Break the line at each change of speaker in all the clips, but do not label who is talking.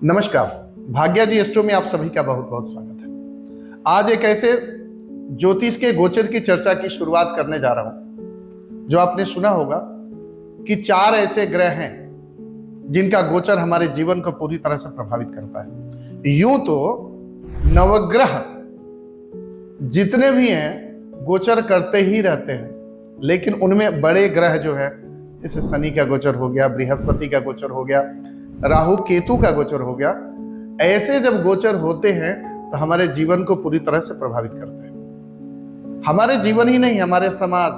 नमस्कार, भाग्या जी एस्ट्रो में आप सभी का बहुत बहुत स्वागत है। आज एक ऐसे ज्योतिष के गोचर की चर्चा की शुरुआत करने जा रहा हूं जो आपने सुना होगा कि 4 ऐसे ग्रह हैं जिनका गोचर हमारे जीवन को पूरी तरह से प्रभावित करता है। यूं तो नवग्रह जितने भी हैं गोचर करते ही रहते हैं, लेकिन उनमें बड़े ग्रह जो है, जैसे शनि का गोचर हो गया, बृहस्पति का गोचर हो गया, राहु केतु का गोचर हो गया, ऐसे जब गोचर होते हैं तो हमारे जीवन को पूरी तरह से प्रभावित करते हैं। हमारे जीवन ही नहीं, हमारे समाज,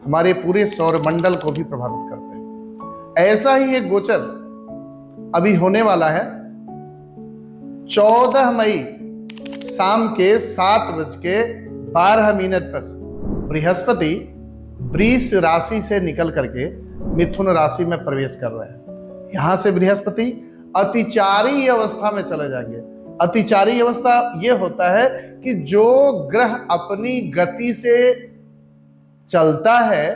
हमारे पूरे सौरमंडल को भी प्रभावित करते हैं। ऐसा ही एक गोचर अभी होने वाला है 14 मई शाम के 7:12 पर बृहस्पति वृष राशि से निकल करके मिथुन राशि में प्रवेश कर रहे हैं। यहां से बृहस्पति अतिचारी अवस्था में चले जाएंगे। अतिचारी अवस्था यह होता है कि जो ग्रह अपनी गति से चलता है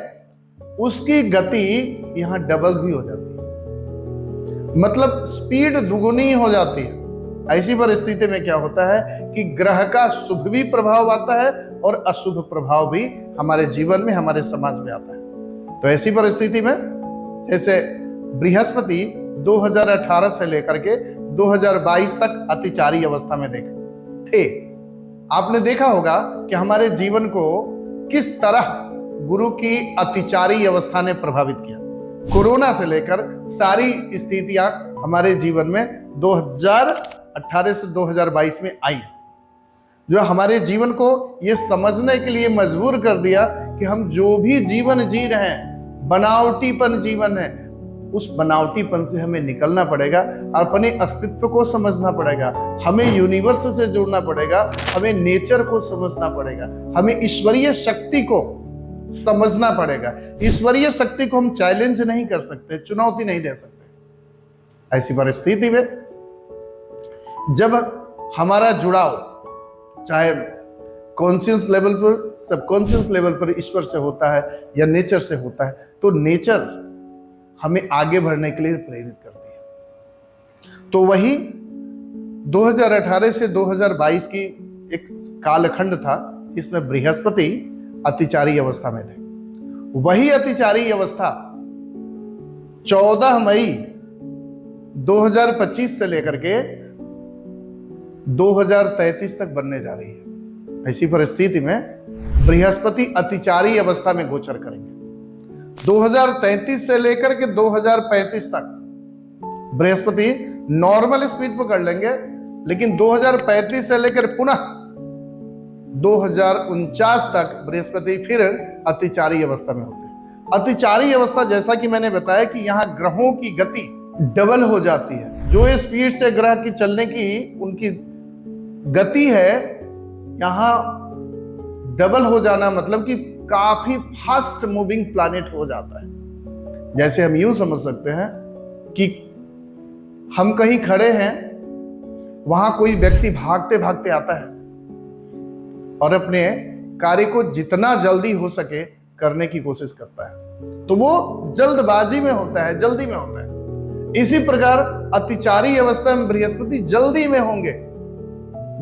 उसकी गति यहां डबल भी हो जाती है, मतलब स्पीड दुगुनी हो जाती है। ऐसी परिस्थिति में क्या होता है कि ग्रह का शुभ भी प्रभाव आता है और अशुभ प्रभाव भी हमारे जीवन में, हमारे समाज में आता है। तो ऐसी परिस्थिति में जैसे बृहस्पति 2018 से लेकर के 2022 तक अतिचारी अवस्था में थे। आपने देखा होगा कि हमारे जीवन को किस तरह गुरु की अतिचारी अवस्था ने प्रभावित किया। कोरोना से लेकर सारी स्थितियां हमारे जीवन में 2018 से 2022 में आई, जो हमारे जीवन को यह समझने के लिए मजबूर कर दिया कि हम जो भी जीवन जी रहे हैं बनावटीपन जीवन है। उस बनावटीपन से हमें निकलना पड़ेगा, अपने अस्तित्व को समझना पड़ेगा, हमें यूनिवर्स से जुड़ना पड़ेगा, हमें नेचर को समझना पड़ेगा, हमें ईश्वरीय शक्ति को समझना पड़ेगा। ईश्वरीय शक्ति को हम चैलेंज नहीं कर सकते, चुनौती नहीं दे सकते। ऐसी परिस्थिति में जब हमारा जुड़ाव चाहे कॉन्शियस लेवल पर, सबकॉन्शियस लेवल पर ईश्वर से होता है या नेचर से होता है, तो नेचर हमें आगे बढ़ने के लिए प्रेरित करती है। तो वही 2018 से 2022 की एक कालखंड था, इसमें बृहस्पति अतिचारी अवस्था में थे। वही अतिचारी अवस्था 14 मई 2025 से लेकर के 2033 तक बनने जा रही है। ऐसी परिस्थिति में बृहस्पति अतिचारी अवस्था में गोचर करेंगे। 2033 से लेकर के 2035 तक बृहस्पति नॉर्मल स्पीड पर कर लेंगे, लेकिन 2035 से लेकर पुनः 2049 तक बृहस्पति फिर अतिचारी अवस्था में होते हैं। अतिचारी अवस्था, जैसा कि मैंने बताया कि यहां ग्रहों की गति डबल हो जाती है। जो स्पीड से ग्रह की चलने की उनकी गति है, यहां डबल हो जाना मतलब कि काफी फास्ट मूविंग प्लैनेट हो जाता है। जैसे हम यूं समझ सकते हैं कि हम कहीं खड़े हैं, वहां कोई व्यक्ति भागते भागते आता है और अपने कार्य को जितना जल्दी हो सके करने की कोशिश करता है, तो वो जल्दबाजी में होता है, जल्दी में होता है। इसी प्रकार अतिचारी अवस्था में बृहस्पति जल्दी में होंगे।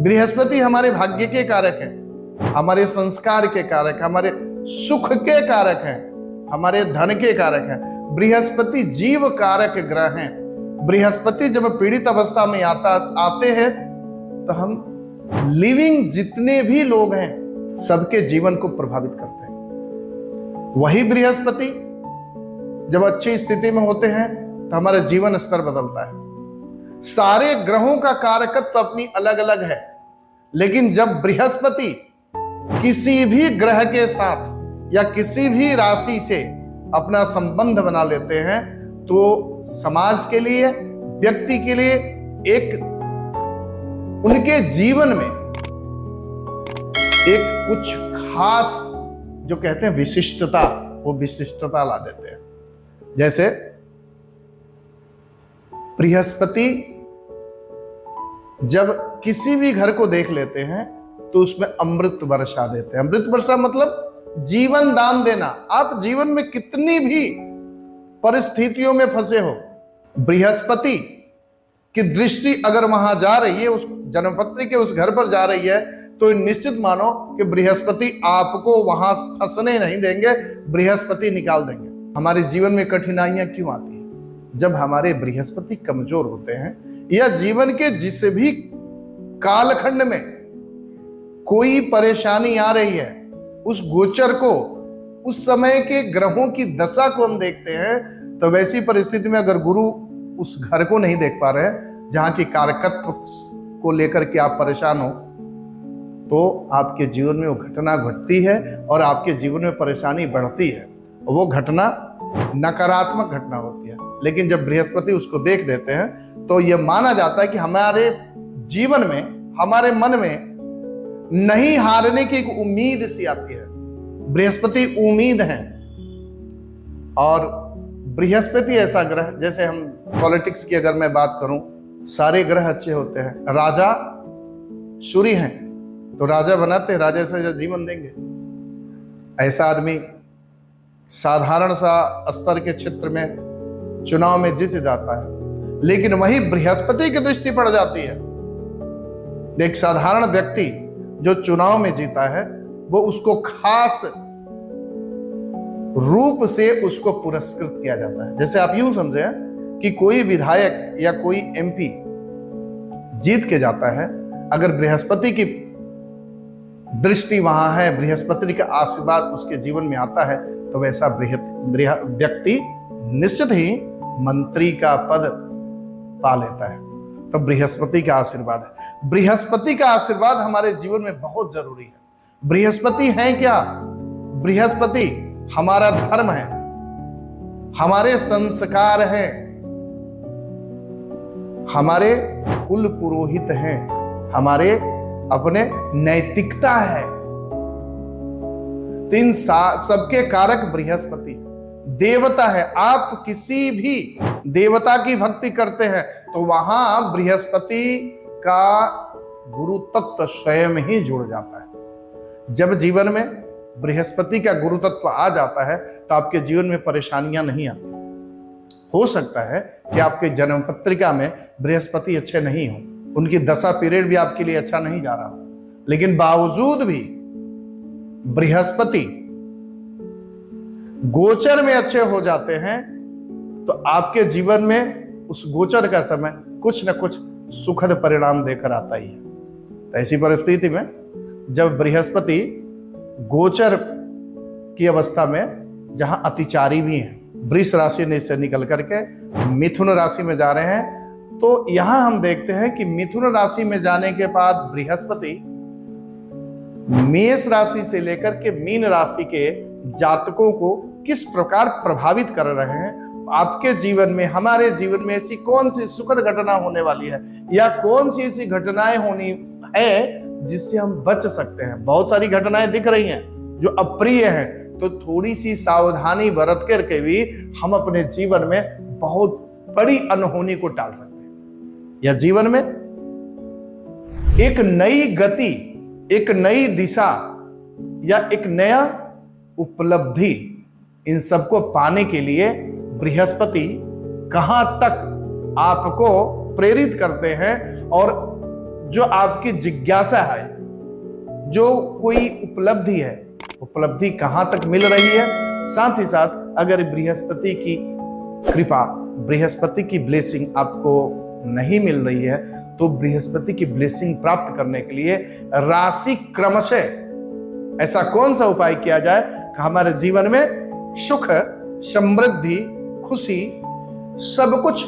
बृहस्पति हमारे भाग्य के कारक हैं, हमारे संस्कार के कारक, हमारे सुख के कारक हैं, हमारे धन के कारक हैं। बृहस्पति जीव कारक ग्रह हैं। बृहस्पति जब पीड़ित अवस्था में आते हैं तो हम लिविंग जितने भी लोग हैं सबके जीवन को प्रभावित करते हैं। वही बृहस्पति जब अच्छी स्थिति में होते हैं तो हमारा जीवन स्तर बदलता है। सारे ग्रहों का कारकत्व अपनी अलग अलग है, लेकिन जब बृहस्पति किसी भी ग्रह के साथ या किसी भी राशि से अपना संबंध बना लेते हैं तो समाज के लिए, व्यक्ति के लिए एक उनके जीवन में एक कुछ खास, जो कहते हैं विशिष्टता, वो विशिष्टता ला देते हैं। जैसे बृहस्पति जब किसी भी घर को देख लेते हैं तो उसमें अमृत वर्षा देते हैं। अमृत वर्षा मतलब जीवन दान देना। आप जीवन में कितनी भी परिस्थितियों में फंसे हो, बृहस्पति कि दृष्टि अगर वहां जा रही है, उस जन्मपत्री के उस घर पर जा रही है, तो निश्चित मानो कि बृहस्पति आपको वहां फंसने नहीं देंगे, बृहस्पति निकाल देंगे। हमारे जीवन में कठिनाइयां क्यों आती है? जब हमारे बृहस्पति कमजोर होते हैं, या जीवन के जिस भी कालखंड में कोई परेशानी आ रही है, उस गोचर को, उस समय के ग्रहों की दशा को हम देखते हैं, तो वैसी परिस्थिति में अगर गुरु उस घर को नहीं देख पा रहे हैं जहां की कारकत्व को लेकर के आप परेशान हो, तो आपके जीवन में वो घटना घटती है और आपके जीवन में परेशानी बढ़ती है। वो घटना नकारात्मक घटना होती है। लेकिन जब बृहस्पति उसको देख देते हैं तो यह माना जाता है कि हमारे जीवन में, हमारे मन में नहीं हारने की एक उम्मीद सी आती है। बृहस्पति उम्मीद है। और बृहस्पति ऐसा ग्रह, जैसे हम पॉलिटिक्स की अगर मैं बात करूं, सारे ग्रह अच्छे होते हैं। राजा सूर्य हैं तो राजा बनाते हैं, राजा से जीवन देंगे। ऐसा आदमी साधारण सा स्तर के क्षेत्र में चुनाव में जीत जाता है, लेकिन वही बृहस्पति की दृष्टि पड़ जाती है। एक साधारण व्यक्ति जो चुनाव में जीता है, वो उसको खास रूप से उसको पुरस्कृत किया जाता है। जैसे आप यूं समझे कि कोई विधायक या कोई एमपी जीत के जाता है, अगर बृहस्पति की दृष्टि वहां है, बृहस्पति का आशीर्वाद उसके जीवन में आता है, तो वैसा व्यक्ति निश्चित ही मंत्री का पद पा लेता है। तो बृहस्पति का आशीर्वाद है। बृहस्पति का आशीर्वाद हमारे जीवन में बहुत जरूरी है। बृहस्पति है क्या? बृहस्पति हमारा धर्म है, हमारे संस्कार है, हमारे कुल पुरोहित हैं, हमारे अपने नैतिकता है। तीन सबके कारक बृहस्पति देवता है। आप किसी भी देवता की भक्ति करते हैं तो वहां बृहस्पति का गुरु तत्व स्वयं ही जुड़ जाता है। जब जीवन में बृहस्पति का गुरु तत्व आ जाता है तो आपके जीवन में परेशानियां नहीं आती। हो सकता है कि आपके जन्म पत्रिका में बृहस्पति अच्छे नहीं हो, उनकी दशा पीरियड भी आपके लिए अच्छा नहीं जा रहा हो, लेकिन बावजूद भी बृहस्पति गोचर में अच्छे हो जाते हैं तो आपके जीवन में उस गोचर का समय कुछ न कुछ सुखद परिणाम देकर आता ही है। तो ऐसी परिस्थिति में जब बृहस्पति गोचर की अवस्था में, जहां अतिचारी भी हैं, वृष राशि से निकल करके मिथुन राशि में जा रहे हैं, तो यहां हम देखते हैं कि मिथुन राशि में जाने के बाद बृहस्पति मेष राशि से लेकर के मीन राशि के जातकों को किस प्रकार प्रभावित कर रहे हैं। आपके जीवन में, हमारे जीवन में ऐसी कौन सी सुखद घटना होने वाली है, या कौन सी ऐसी घटनाएं होनी है जिससे हम बच सकते हैं। बहुत सारी घटनाएं दिख रही हैं जो अप्रिय हैं, तो थोड़ी सी सावधानी बरत करके भी हम अपने जीवन में बहुत बड़ी अनहोनी को टाल सकते हैं, या जीवन में एक नई गति, एक नई दिशा या एक नया उपलब्धि, इन सबको पाने के लिए बृहस्पति कहां तक आपको प्रेरित करते हैं, और जो आपकी जिज्ञासा है, जो कोई उपलब्धि है, उपलब्धि कहां तक मिल रही है। साथ ही साथ अगर बृहस्पति की कृपा, बृहस्पति की ब्लेसिंग आपको नहीं मिल रही है, तो बृहस्पति की ब्लेसिंग प्राप्त करने के लिए राशि क्रमशः ऐसा कौन सा उपाय किया जाए कि हमारे जीवन में सुख, समृद्धि, खुशी, सब कुछ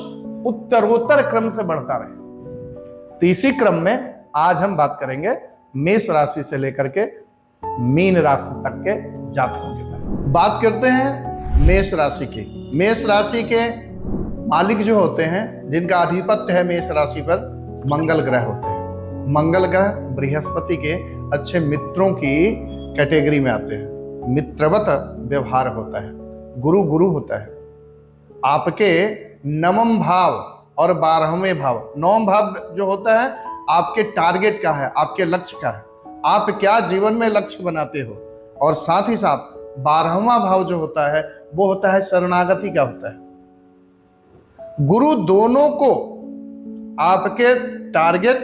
उत्तरोत्तर क्रम से बढ़ता रहे। तो इसी क्रम में आज हम बात करेंगे मेष राशि से लेकर के मीन राशि तक के जातकों के बारे में। बात करते हैं मेष राशि की। मेष राशि के मालिक जो होते हैं, जिनका आधिपत्य है मेष राशि पर, मंगल ग्रह होते हैं। मंगल ग्रह बृहस्पति के अच्छे मित्रों की कैटेगरी में आते हैं। मित्रवत व्यवहार होता है। गुरु गुरु होता है। आपके नवम भाव और 12वें भाव, नवम भाव जो होता है आपके टारगेट का है, आपके लक्ष्य का है, आप क्या जीवन में लक्ष्य बनाते हो, और साथ ही साथ 12वां भाव जो होता है वो होता है शरणागति का होता है। गुरु दोनों को आपके टारगेट,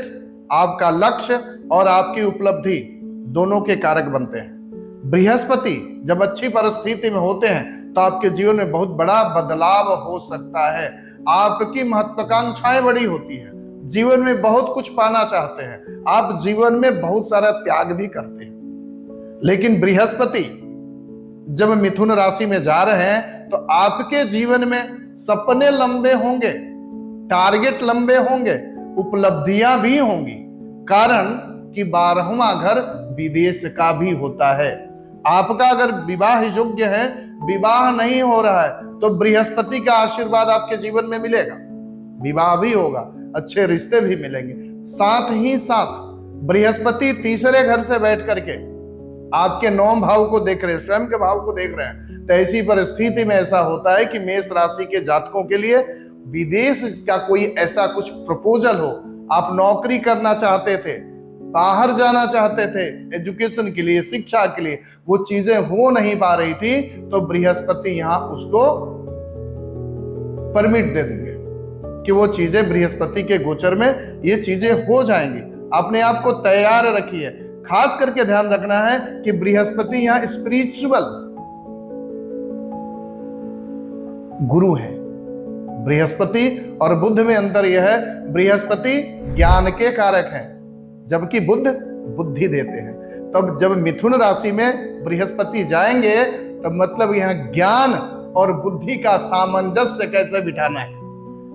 आपका लक्ष्य और आपकी उपलब्धि दोनों के कारक बनते हैं। बृहस्पति जब अच्छी परिस्थिति में होते हैं तो आपके जीवन में बहुत बड़ा बदलाव हो सकता है। आपकी महत्वाकांक्षाएं बड़ी होती हैं, जीवन में बहुत कुछ पाना चाहते हैं, आप जीवन में बहुत सारा त्याग भी करते हैं। लेकिन बृहस्पति जब मिथुन राशि में जा रहे हैं तो आपके जीवन में सपने लंबे होंगे, टारगेट लंबे होंगे, उपलब्धियां भी होंगी। कारण कि 12वां घर विदेश का भी होता है। आपका अगर विवाह योग्य है, विवाह नहीं हो रहा है, तो बृहस्पति का आशीर्वाद आपके जीवन में मिलेगा, विवाह भी होगा, अच्छे रिश्ते भी मिलेंगे। साथ ही साथ बृहस्पति तीसरे घर से बैठ करके आपके 9 भाव को देख रहे हैं, स्वयं के भाव को देख रहे हैं। तो ऐसी परिस्थिति में ऐसा होता है कि मेष राशि के जातकों के लिए विदेश का कोई ऐसा कुछ प्रपोजल हो, आप नौकरी करना चाहते थे, बाहर जाना चाहते थे एजुकेशन के लिए, शिक्षा के लिए, वो चीजें हो नहीं पा रही थी, तो बृहस्पति यहां उसको परमिट दे देंगे कि वो चीजें बृहस्पति के गोचर में ये चीजें हो जाएंगी। अपने आप को तैयार रखिए। खास करके ध्यान रखना है कि बृहस्पति यहां स्पिरिचुअल गुरु है। बृहस्पति और बुध में अंतर यह है, बृहस्पति ज्ञान के कारक हैं जबकि बुध बुद्धि देते हैं। तब जब मिथुन राशि में बृहस्पति जाएंगे तब मतलब यहां ज्ञान और बुद्धि का सामंजस्य कैसे बिठाना है।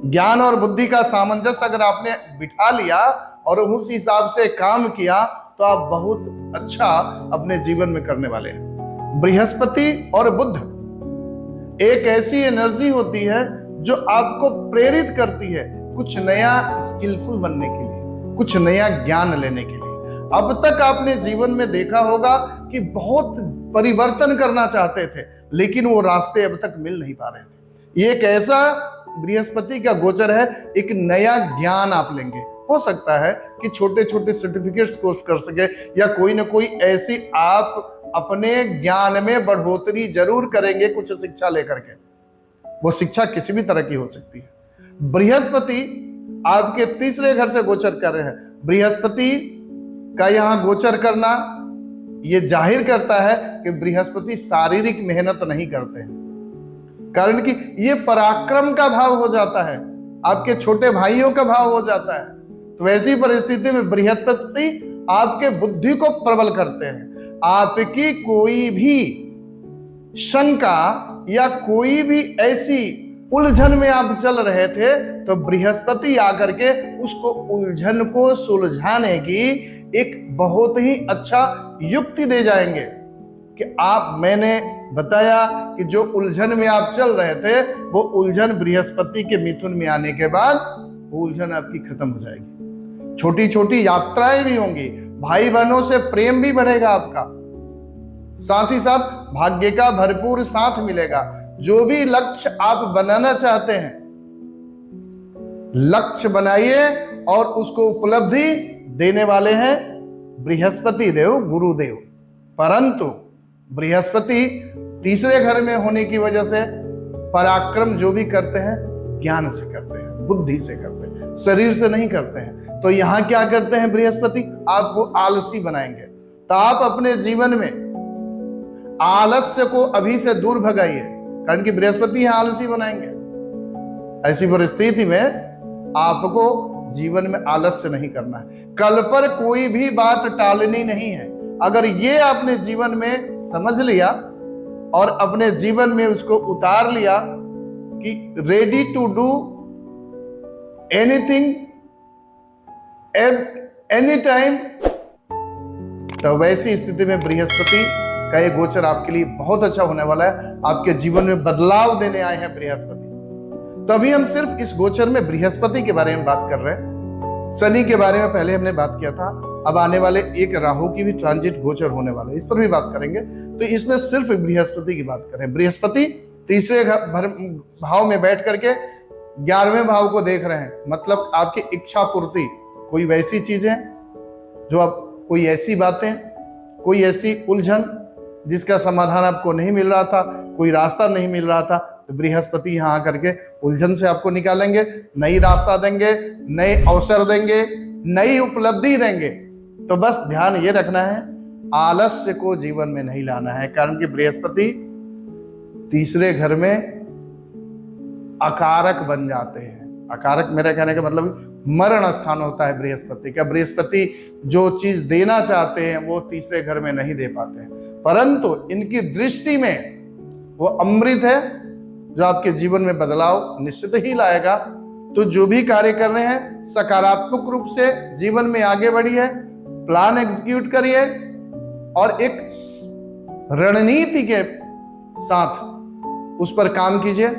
ज्ञान और बुद्धि का सामंजस्य अगर आपने बिठा लिया और उस हिसाब से काम किया तो आप बहुत अच्छा अपने जीवन में करने वाले हैं। बृहस्पति और बुध एक ऐसी एनर्जी होती है जो आपको प्रेरित करती है कुछ नया स्किलफुल बनने के लिए, कुछ नया ज्ञान लेने के लिए। अब तक आपने जीवन में देखा होगा कि बहुत परिवर्तन करना चाहते थे लेकिन वो रास्ते अब तक मिल नहीं पा रहे थे। ये एक ऐसा बृहस्पति का गोचर है, एक नया ज्ञान आप लेंगे। हो सकता है कि छोटे छोटे सर्टिफिकेट्स कोर्स कर सके या कोई ना कोई ऐसी आप अपने ज्ञान में बढ़ोतरी जरूर करेंगे कुछ शिक्षा लेकर के। वो शिक्षा किसी भी तरह की हो सकती है। बृहस्पति आपके तीसरे घर से गोचर कर रहे हैं। बृहस्पति का यहां गोचर करना ये जाहिर करता है कि बृहस्पति शारीरिक मेहनत नहीं करते हैं, कारण कि ये पराक्रम का भाव हो जाता है, आपके छोटे भाइयों का भाव हो जाता है। तो ऐसी परिस्थिति में बृहस्पति आपके बुद्धि को प्रबल करते हैं। आपकी कोई भी शंका या कोई भी ऐसी उलझन में आप चल रहे थे तो बृहस्पति आकर के उसको उलझन को सुलझाने की एक बहुत ही अच्छा युक्ति दे जाएंगे कि आप, मैंने बताया कि जो उलझन में आप चल रहे थे वो उलझन बृहस्पति के मिथुन में आने के बाद वो उलझन आपकी खत्म हो जाएगी। छोटी छोटी यात्राएं भी होंगी, भाई बहनों से प्रेम भी बढ़ेगा आपका, साथ ही साथ भाग्य का भरपूर साथ मिलेगा। जो भी लक्ष्य आप बनाना चाहते हैं लक्ष्य बनाइए और उसको उपलब्धि देने वाले हैं बृहस्पति देव, गुरुदेव। परंतु बृहस्पति तीसरे घर में होने की वजह से पराक्रम जो भी करते हैं ज्ञान से करते हैं, बुद्धि से करते हैं, शरीर से नहीं करते हैं। तो यहां क्या करते हैं बृहस्पति, आपको आलसी बनाएंगे। तो आप अपने जीवन में आलस्य को अभी से दूर भगाइए, कारण कि बृहस्पति यहां आलसी बनाएंगे। ऐसी परिस्थिति में आपको जीवन में आलस्य नहीं करना है, कल पर कोई भी बात टालनी नहीं है। अगर ये आपने जीवन में समझ लिया और अपने जीवन में उसको उतार लिया कि ready to do anything at any time, तो वैसी स्थिति में बृहस्पति का ये गोचर आपके लिए बहुत अच्छा होने वाला है। आपके जीवन में बदलाव देने आए हैं बृहस्पति। तो अभी हम सिर्फ इस गोचर में बृहस्पति के बारे में बात कर रहे हैं। शनि के बारे में पहले हमने बात किया था, अब आने वाले एक राहु की भी ट्रांजिट गोचर होने वाला है, इस पर भी बात करेंगे। तो इसमें सिर्फ बृहस्पति की बात करें। बृहस्पति तीसरे भाव में बैठ करके 11वें भाव को देख रहे हैं, मतलब आपकी इच्छा पूर्ति, कोई वैसी चीजें जो आप, कोई ऐसी बातें, कोई ऐसी उलझन जिसका समाधान आपको नहीं मिल रहा था, कोई रास्ता नहीं मिल रहा था, तो बृहस्पति यहाँ आकर के उलझन से आपको निकालेंगे, नई रास्ता देंगे, नए अवसर देंगे, नई उपलब्धि देंगे। तो बस ध्यान ये रखना है, आलस्य को जीवन में नहीं लाना है, कारण कि बृहस्पति तीसरे घर में अकारक बन जाते हैं। अकारक मेरा कहने का मतलब मरण स्थान होता है बृहस्पति का। बृहस्पति जो चीज देना चाहते हैं वो तीसरे घर में नहीं दे पाते हैं, परंतु इनकी दृष्टि में वो अमृत है जो आपके जीवन में बदलाव निश्चित ही लाएगा। तो जो भी कार्य कर रहे हैं सकारात्मक रूप से जीवन में आगे बढ़िए, प्लान एग्जीक्यूट करिए और एक रणनीति के साथ उस पर काम कीजिए।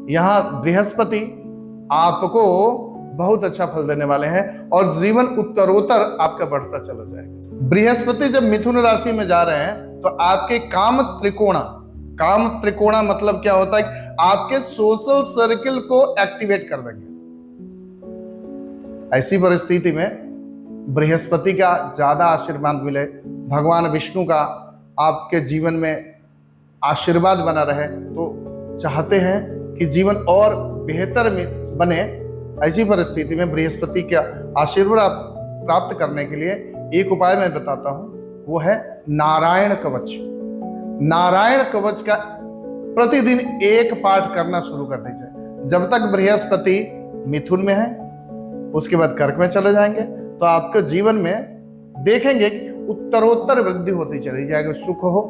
यहां बृहस्पति आपको बहुत अच्छा फल देने वाले हैं और जीवन उत्तरोत्तर आपका बढ़ता चला जाएगा। बृहस्पति जब मिथुन राशि में जा रहे हैं तो आपके काम त्रिकोणा मतलब क्या होता है, आपके सोशल सर्किल को एक्टिवेट कर देंगे। ऐसी परिस्थिति में बृहस्पति का ज्यादा आशीर्वाद मिले, भगवान विष्णु का आपके जीवन में आशीर्वाद बना रहे, तो चाहते हैं कि जीवन और बेहतर बने। ऐसी परिस्थिति में बृहस्पति का आशीर्वाद प्राप्त करने के लिए एक उपाय मैं बताता हूं, वो है नारायण कवच। नारायण कवच का प्रतिदिन एक पाठ करना शुरू कर दीजिए। जब तक बृहस्पति मिथुन में है, उसके बाद कर्क में चले जाएंगे तो आपके जीवन में देखेंगे कि उत्तरोत्तर वृद्धि होती चली जाएगी। सुख हो,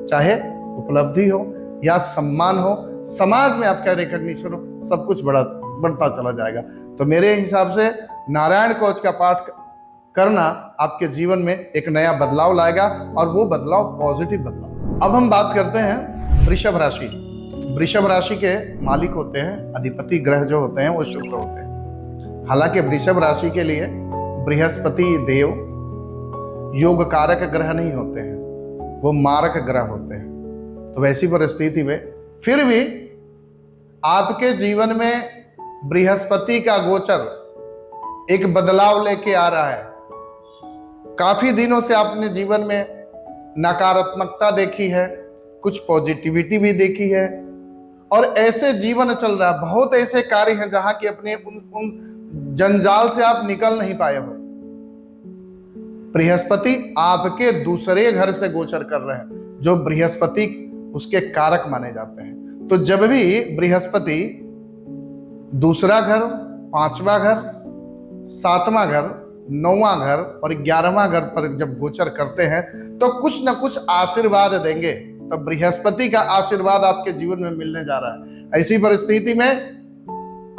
चाहे उपलब्धि हो या सम्मान हो, समाज में आपका रिकॉग्निशन हो, सब कुछ बढ़ता चला जाएगा। तो मेरे हिसाब से नारायण कवच का पाठ करना आपके जीवन में एक नया बदलाव लाएगा और वो बदलाव पॉजिटिव बदलाव। अब हम बात करते हैं वृषभ राशि। वृषभ राशि के मालिक होते हैं, अधिपति ग्रह जो होते हैं वो शुक्र होते हैं। हालांकि वृषभ राशि के लिए बृहस्पति देव योग कारक ग्रह नहीं होते हैं, वो मारक ग्रह होते हैं। तो वैसी परिस्थिति में फिर भी आपके जीवन में बृहस्पति का गोचर एक बदलाव लेके आ रहा है। काफी दिनों से आपने जीवन में नकारात्मकता देखी है, कुछ पॉजिटिविटी भी देखी है और ऐसे जीवन चल रहा है। बहुत ऐसे कार्य हैं जहां कि अपने उन जंजाल से आप निकल नहीं पाए हो। बृहस्पति आपके दूसरे घर से गोचर कर रहे हैं, जो बृहस्पति उसके कारक माने जाते हैं। तो जब भी बृहस्पति दूसरा घर, पांचवा घर, सातवां घर, नौवां घर और 11वां घर पर जब गोचर करते हैं तो कुछ न कुछ आशीर्वाद देंगे। तो बृहस्पति का आशीर्वाद आपके जीवन में मिलने जा रहा है। ऐसी परिस्थिति में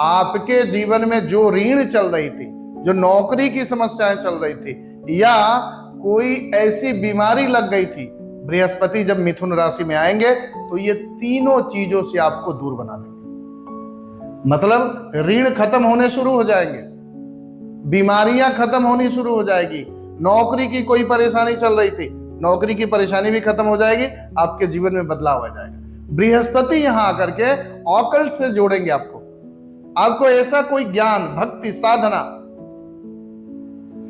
आपके जीवन में जो ऋण चल रही थी, जो नौकरी की समस्याएं चल रही थी या कोई ऐसी बीमारी लग गई थी, बृहस्पति जब मिथुन राशि में आएंगे तो ये तीनों चीजों से आपको दूर बना देंगे। मतलब ऋण खत्म होने शुरू हो जाएंगे, बीमारियां खत्म होनी शुरू हो जाएगी, नौकरी की कोई परेशानी चल रही थी, नौकरी की परेशानी भी खत्म हो जाएगी, आपके जीवन में बदलाव आ जाएगा। बृहस्पति यहां आकर के ऑकल्ट से जोड़ेंगे आपको ऐसा कोई ज्ञान, भक्ति, साधना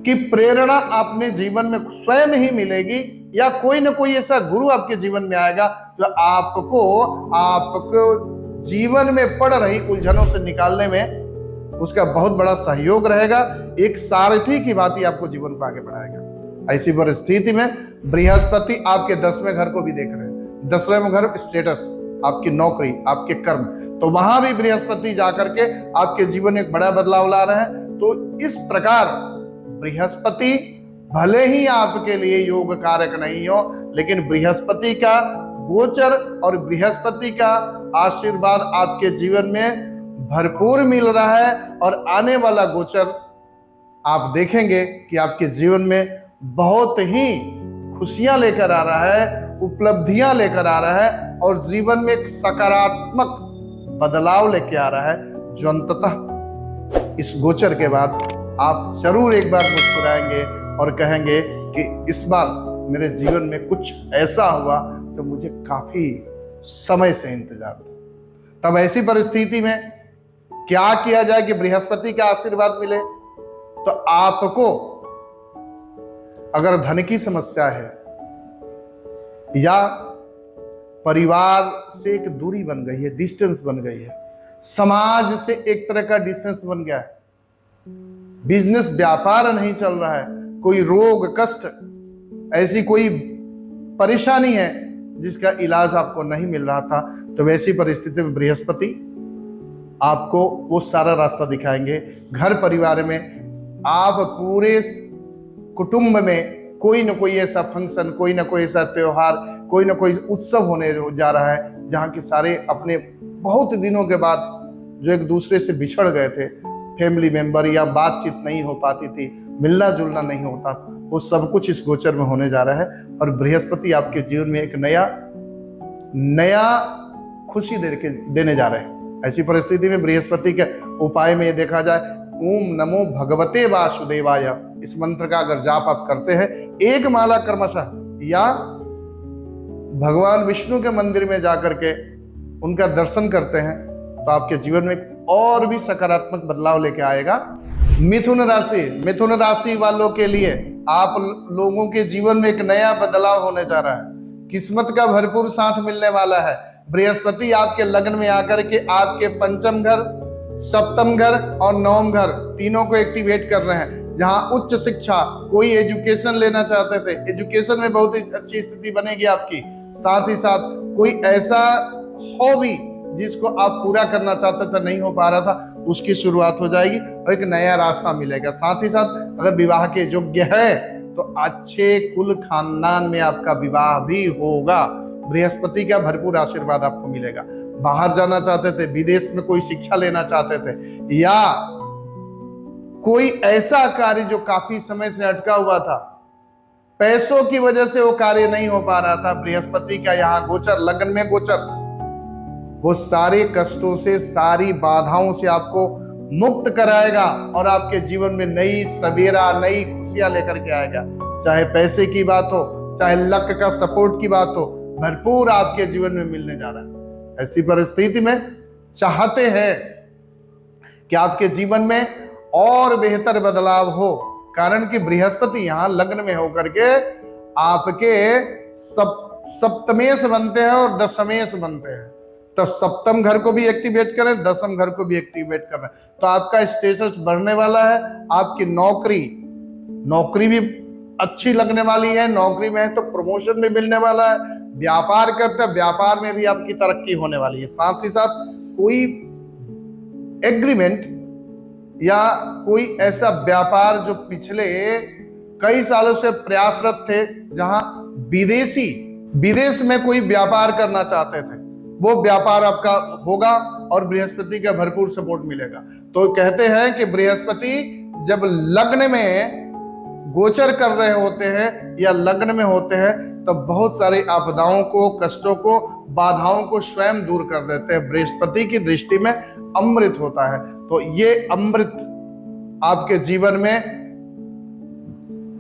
की प्रेरणा अपने जीवन में स्वयं ही मिलेगी या कोई ना कोई ऐसा गुरु आपके जीवन में आएगा जो आपको जीवन में पड़ रही उलझनों से निकालने में उसका बहुत बड़ा सहयोग रहेगा। एक सारथी की भांति आपको जीवन को आगे बढ़ाएगा। ऐसी परिस्थिति में बृहस्पति आपके 10वें घर को भी देख रहे हैं। 10वें घर स्टेटस, आपकी नौकरी, आपके कर्म, तो वहां भी बृहस्पति जाकर के आपके जीवन में एक बड़ा बदलाव ला रहे हैं। तो इस प्रकार बृहस्पति भले ही आपके लिए योग कारक नहीं हो, लेकिन बृहस्पति का गोचर और बृहस्पति का आशीर्वाद आपके जीवन में भरपूर मिल रहा है और आने वाला गोचर आप देखेंगे कि आपके जीवन में बहुत ही खुशियां लेकर आ रहा है, उपलब्धियां लेकर आ रहा है और जीवन में एक सकारात्मक बदलाव लेके आ रहा है, जो अंततः इस गोचर के बाद आप जरूर एक बार मुस्कुराएंगे और कहेंगे कि इस बार मेरे जीवन में कुछ ऐसा हुआ जो मुझे काफी समय से इंतजार था। तब ऐसी परिस्थिति में क्या किया जाए कि बृहस्पति का आशीर्वाद मिले? तो आपको अगर धन की समस्या है या परिवार से एक दूरी बन गई है, डिस्टेंस बन गई है, समाज से एक तरह का डिस्टेंस बन गया है, बिजनेस व्यापार नहीं चल रहा है, कोई रोग कष्ट ऐसी कोई परेशानी है जिसका इलाज आपको नहीं मिल रहा था, तो वैसी परिस्थिति में बृहस्पति आपको वो सारा रास्ता दिखाएंगे। घर परिवार में आप पूरे कुटुंब में कोई ना कोई ऐसा फंक्शन, कोई ना कोई ऐसा त्योहार, कोई ना कोई उत्सव होने जा रहा है जहाँ के सारे अपने बहुत दिनों के बाद जो एक दूसरे से बिछड़ गए थे, फैमिली मेंबर, या बातचीत नहीं हो पाती थी, मिलना जुलना नहीं होता था, वो सब कुछ इस गोचर में होने जा रहा है। और बृहस्पति आपके जीवन में एक नया खुशी देने जा रहे हैं। ऐसी परिस्थिति में बृहस्पति के उपाय में ये देखा जाए, ओम नमो भगवते वासुदेवाय, इस मंत्र का अगर जाप आप करते हैं एक माला क्रमशः, या भगवान विष्णु के मंदिर में जाकर के उनका दर्शन करते हैं, तो आपके जीवन में और भी सकारात्मक बदलाव लेके आएगा। मिथुन राशि वालों के लिए आप लोगों के जीवन में एक नया बदलाव होने जा रहा है, किस्मत का भरपूर साथ मिलने वाला है। बृहस्पति आपके लग्न में आकर के आपके पंचम घर, सप्तम घर और नवम घर तीनों को एक्टिवेट कर रहे हैं। जहां उच्च शिक्षा, कोई एजुकेशन लेना चाहते थे, एजुकेशन में बहुत ही अच्छी स्थिति बनेगी आपकी। साथ ही साथ कोई ऐसा हॉबी जिसको आप पूरा करना चाहते थे, नहीं हो पा रहा था, उसकी शुरुआत हो जाएगी और एक नया रास्ता मिलेगा। साथ ही साथ अगर विवाह के योग्य है तो अच्छे कुल खानदान में आपका विवाह भी होगा। बृहस्पति का भरपूर आशीर्वाद आपको मिलेगा। बाहर जाना चाहते थे, विदेश में कोई शिक्षा लेना चाहते थे, या कोई ऐसा कार्य जो काफी समय से अटका हुआ था, पैसों की वजह से वो कार्य नहीं हो पा रहा था, बृहस्पति का यहाँ गोचर, लग्न में गोचर, वो सारे कष्टों से, सारी बाधाओं से आपको मुक्त कराएगा और आपके जीवन में नई सवेरा, नई खुशियां लेकर के आएगा। चाहे पैसे की बात हो, चाहे लक का सपोर्ट की बात हो, भरपूर आपके जीवन में मिलने जा रहा है। ऐसी परिस्थिति में चाहते हैं कि आपके जीवन में और बेहतर बदलाव हो, कारण कि बृहस्पति यहां लग्न में होकर के आपके सप्तमेश बनते हैं और दशमेश बनते हैं। तो सप्तम घर को भी एक्टिवेट करें, दसम घर को भी एक्टिवेट कर रहे हैं, तो आपका स्टेटस बढ़ने वाला है। आपकी नौकरी भी अच्छी लगने वाली है, नौकरी में है तो प्रमोशन भी मिलने वाला है। व्यापार करते हैं, व्यापार में भी आपकी तरक्की होने वाली है। साथ ही साथ कोई एग्रीमेंट या कोई ऐसा व्यापार जो पिछले कई सालों से प्रयासरत थे, जहां विदेश में कोई व्यापार करना चाहते थे, वो व्यापार आपका होगा और बृहस्पति का भरपूर सपोर्ट मिलेगा। तो कहते हैं कि बृहस्पति जब लग्न में गोचर कर रहे होते हैं या लग्न में होते हैं, तो बहुत सारी आपदाओं को, कष्टों को, बाधाओं को स्वयं दूर कर देते हैं। बृहस्पति की दृष्टि में अमृत होता है, तो ये अमृत आपके जीवन में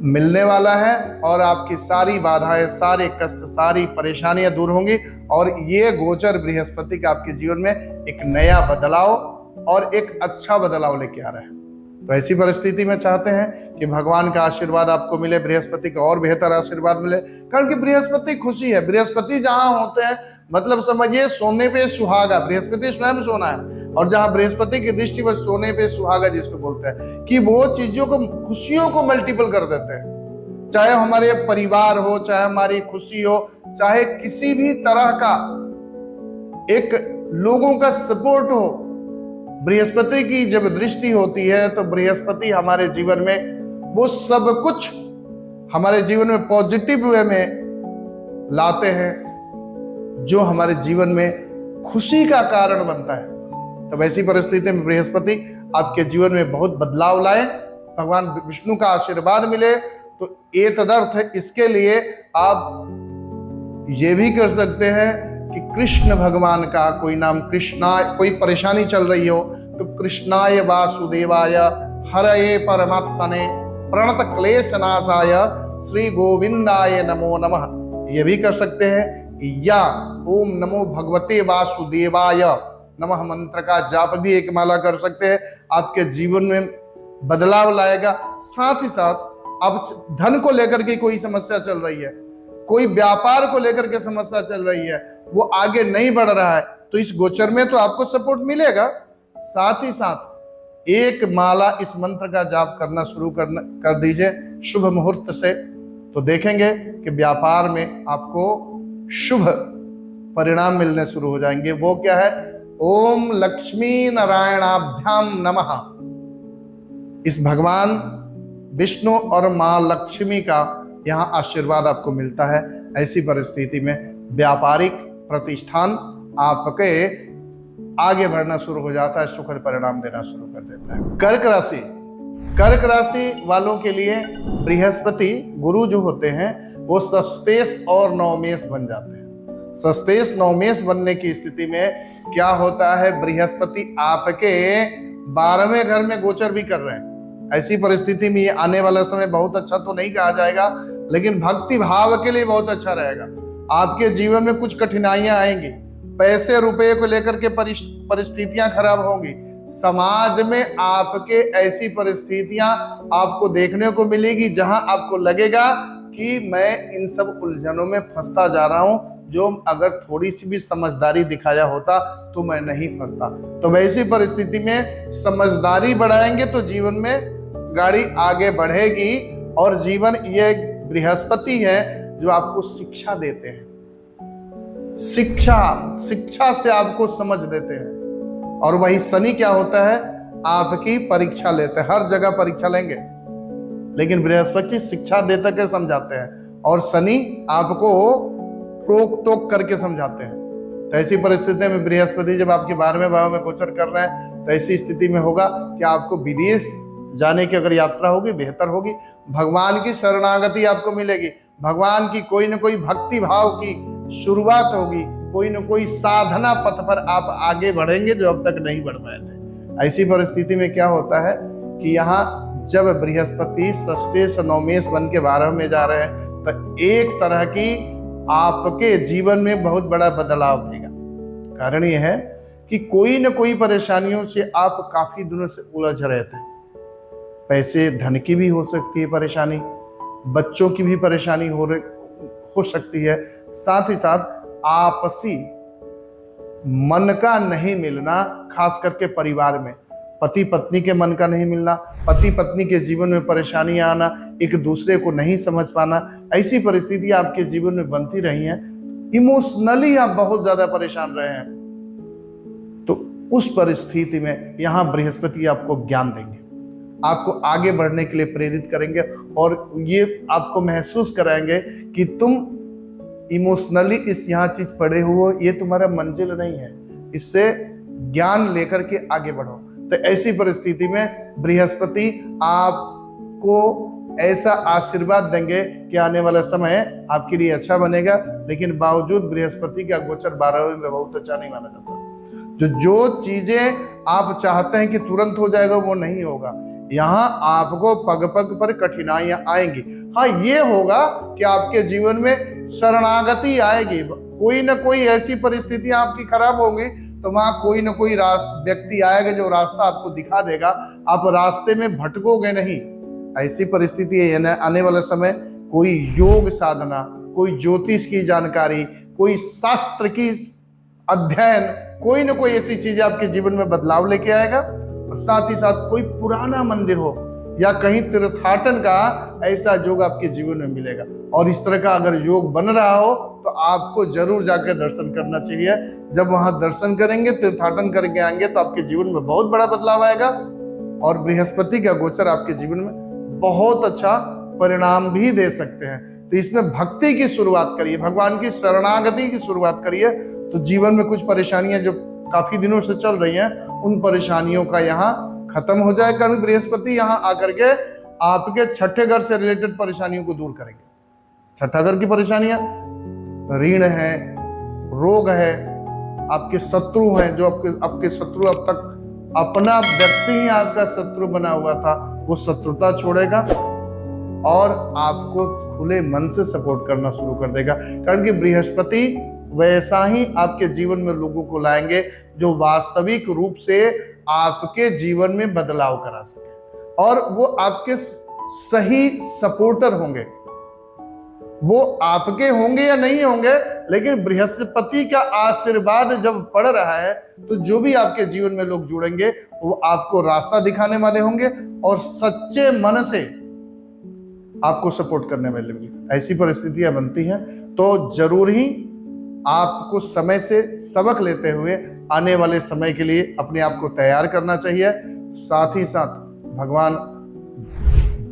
मिलने वाला है और आपकी सारी बाधाएं, सारे कष्ट, सारी परेशानियां दूर होंगी। और ये गोचर बृहस्पति का आपके जीवन में एक नया बदलाव और एक अच्छा बदलाव लेके आ रहा है। तो ऐसी परिस्थिति में चाहते हैं कि भगवान का आशीर्वाद आपको मिले, बृहस्पति का और बेहतर आशीर्वाद मिले, कारण कि बृहस्पति खुशी है। बृहस्पति जहां होते हैं, मतलब समझिए सोने पे सुहागा, बृहस्पति स्वयं सोना है, और जहां बृहस्पति की दृष्टि पर सोने पे सुहागा जिसको बोलते हैं, कि वो चीजों को, खुशियों को मल्टीपल कर देते हैं। चाहे हमारे परिवार हो, चाहे हमारी खुशी हो, चाहे किसी भी तरह का एक लोगों का सपोर्ट हो, बृहस्पति की जब दृष्टि होती है तो बृहस्पति हमारे जीवन में वो सब कुछ हमारे जीवन में पॉजिटिव वे में लाते हैं, जो हमारे जीवन में खुशी का कारण बनता है। तो वैसी परिस्थिति में बृहस्पति आपके जीवन में बहुत बदलाव लाए, भगवान विष्णु का आशीर्वाद मिले। तो ये तदर्थ है, इसके लिए आप ये भी कर सकते हैं कि कृष्ण भगवान का कोई नाम, कृष्णा, कोई परेशानी चल रही हो तो कृष्णाय वासुदेवाय हरये परमात्मने प्रणत क्लेश नाशाय श्री गोविंदाय नमो नमः, ये भी कर सकते हैं। या ओम नमो भगवते वासुदेवाय नमः मंत्र का जाप भी एक माला कर सकते हैं, आपके जीवन में बदलाव लाएगा। साथ ही साथ अब धन को लेकर के कोई समस्या चल रही है, कोई व्यापार को लेकर के समस्या चल रही है, वो आगे नहीं बढ़ रहा है, तो इस गोचर में तो आपको सपोर्ट मिलेगा। साथ ही साथ एक माला इस मंत्र का जाप करना शुरू कर दीजिए शुभ मुहूर्त से, तो देखेंगे कि व्यापार में आपको शुभ परिणाम मिलने शुरू हो जाएंगे। वो क्या है? ओम लक्ष्मी नारायणाभ्याम नमः। इस भगवान विष्णु और मां लक्ष्मी का यहाँ आशीर्वाद आपको मिलता है। ऐसी परिस्थिति में व्यापारिक प्रतिष्ठान आपके आगे बढ़ना शुरू हो जाता है, सुखद परिणाम देना शुरू कर देता है। कर्क राशि वालों के लिए बृहस्पति गुरु जो होते हैं वो सस्तेश और नवमेश बन जाते हैं। सस्तेश नवमेश बनने की स्थिति में क्या होता है? बृहस्पति आपके 12वें घर में गोचर भी कर रहे हैं। ऐसी परिस्थिति में ये आने वाला समय बहुत अच्छा तो नहीं कहा जाएगा, लेकिन भक्ति भाव के लिए बहुत अच्छा रहेगा। आपके जीवन में कुछ कठिनाइयां आएंगी, पैसे रुपए को लेकर के परिस्थितियां खराब होंगी। समाज में आपके ऐसी परिस्थितियां आपको देखने को मिलेगी जहां आपको लगेगा कि मैं इन सब उलझनों में फंसता जा रहा हूं, जो अगर थोड़ी सी भी समझदारी दिखाया होता तो मैं नहीं फंसता। तो वैसी परिस्थिति में समझदारी बढ़ाएंगे तो जीवन में गाड़ी आगे बढ़ेगी। और जीवन, ये बृहस्पति है जो आपको शिक्षा देते हैं, शिक्षा से आपको समझ देते हैं। और वही शनि क्या होता है? आपकी परीक्षा लेते हैं। हर जगह परीक्षा लेंगे, लेकिन बृहस्पति शिक्षा देकर के समझाते हैं और शनि आपको टोक टोक करके समझाते हैं। तो ऐसी परिस्थिति में बृहस्पति जब आपके 12वें भाव में गोचर कर रहे हैं, तो ऐसी स्थिति में होगा कि आपको विदेश जाने की अगर यात्रा होगी बेहतर होगी। भगवान की शरणागति आपको मिलेगी, भगवान की कोई न कोई भक्ति भाव की शुरुआत होगी, कोई न कोई साधना पथ पर आप आगे बढ़ेंगे जो अब तक नहीं बढ़ पाए थे। ऐसी परिस्थिति में क्या होता है कि यहाँ जब बृहस्पति षष्ठेश नवमेश बन के 12 में जा रहे हैं, तो एक तरह की आपके जीवन में बहुत बड़ा बदलाव देगा। कारण यह है कि कोई न कोई परेशानियों से आप काफी दिनों से उलझ रहे थे। पैसे धन की भी हो सकती है परेशानी, बच्चों की भी परेशानी हो सकती है। साथ ही साथ आपसी मन का नहीं मिलना, खास करके परिवार में पति पत्नी के मन का नहीं मिलना, पति पत्नी के जीवन में परेशानियां आना, एक दूसरे को नहीं समझ पाना, ऐसी परिस्थिति आपके जीवन में बनती रही हैं। इमोशनली आप बहुत ज्यादा परेशान रहे हैं, तो उस परिस्थिति में यहाँ बृहस्पति आपको ज्ञान देंगे, आपको आगे बढ़ने के लिए प्रेरित करेंगे और ये आपको महसूस कराएंगे कि तुम इमोशनली इस यहाँ चीज पड़े हुए, ये तुम्हारा मंजिल नहीं है, इससे ज्ञान लेकर के आगे बढ़ो। तो ऐसी परिस्थिति में बृहस्पति आपको ऐसा आशीर्वाद देंगे कि आने वाला समय आपके लिए अच्छा बनेगा। लेकिन बावजूद बृहस्पति का गोचर 12वें में बहुत अच्छा नहीं माना जाता। जो चीजें आप चाहते हैं कि तुरंत हो जाएगा, वो नहीं होगा। यहाँ आपको पग पग पर कठिनाइयां आएंगी। हाँ, ये होगा कि आपके जीवन में शरणागति आएगी। कोई ना कोई ऐसी परिस्थितियां आपकी खराब होंगी, तो वहां कोई ना कोई व्यक्ति आएगा जो रास्ता आपको दिखा देगा, आप रास्ते में भटकोगे नहीं। ऐसी परिस्थिति है आने वाला समय। कोई योग साधना, कोई ज्योतिष की जानकारी, कोई शास्त्र की अध्ययन, कोई ना कोई ऐसी चीजें आपके जीवन में बदलाव लेके आएगा। और साथ ही साथ कोई पुराना मंदिर हो या कहीं तीर्थाटन का ऐसा योग आपके जीवन में मिलेगा। और इस तरह का अगर योग बन रहा हो तो आपको जरूर जाकर दर्शन करना चाहिए। जब वहां दर्शन करेंगे, तीर्थाटन करके आएंगे, तो आपके जीवन में बहुत बड़ा बदलाव आएगा और बृहस्पति का गोचर आपके जीवन में बहुत अच्छा परिणाम भी दे सकते हैं। तो इसमें भक्ति की शुरुआत करिए, भगवान की शरणागति की शुरुआत करिए, तो जीवन में कुछ परेशानियां जो काफी दिनों से चल रही हैं, उन परेशानियों का यहाँ खत्म हो जाए। कारण बृहस्पति यहाँ आकर के आपके छठे घर से रिलेटेड परेशानियों को दूर करेंगे। छठा घर की परेशानियां, ऋण है, रोग है, आपके शत्रु हैं, जो आपके शत्रु अब तक अपना व्यक्ति ही आपका शत्रु बना हुआ था, वो शत्रुता छोड़ेगा और आपको खुले मन से सपोर्ट करना शुरू कर देगा। कारण कि बृहस्पति वैसा ही आपके जीवन में लोगों को लाएंगे जो वास्तविक रूप से आपके जीवन में बदलाव करा सके और वो आपके सही सपोर्टर होंगे। वो आपके होंगे या नहीं होंगे, लेकिन बृहस्पति का आशीर्वाद जब पड़ रहा है तो जो भी आपके जीवन में लोग जुड़ेंगे वो आपको रास्ता दिखाने वाले होंगे और सच्चे मन से आपको सपोर्ट करने वाले होंगे। ऐसी परिस्थितियां बनती हैं तो जरूर ही आपको समय से सबक लेते हुए आने वाले समय के लिए अपने आप को तैयार करना चाहिए। साथ ही साथ भगवान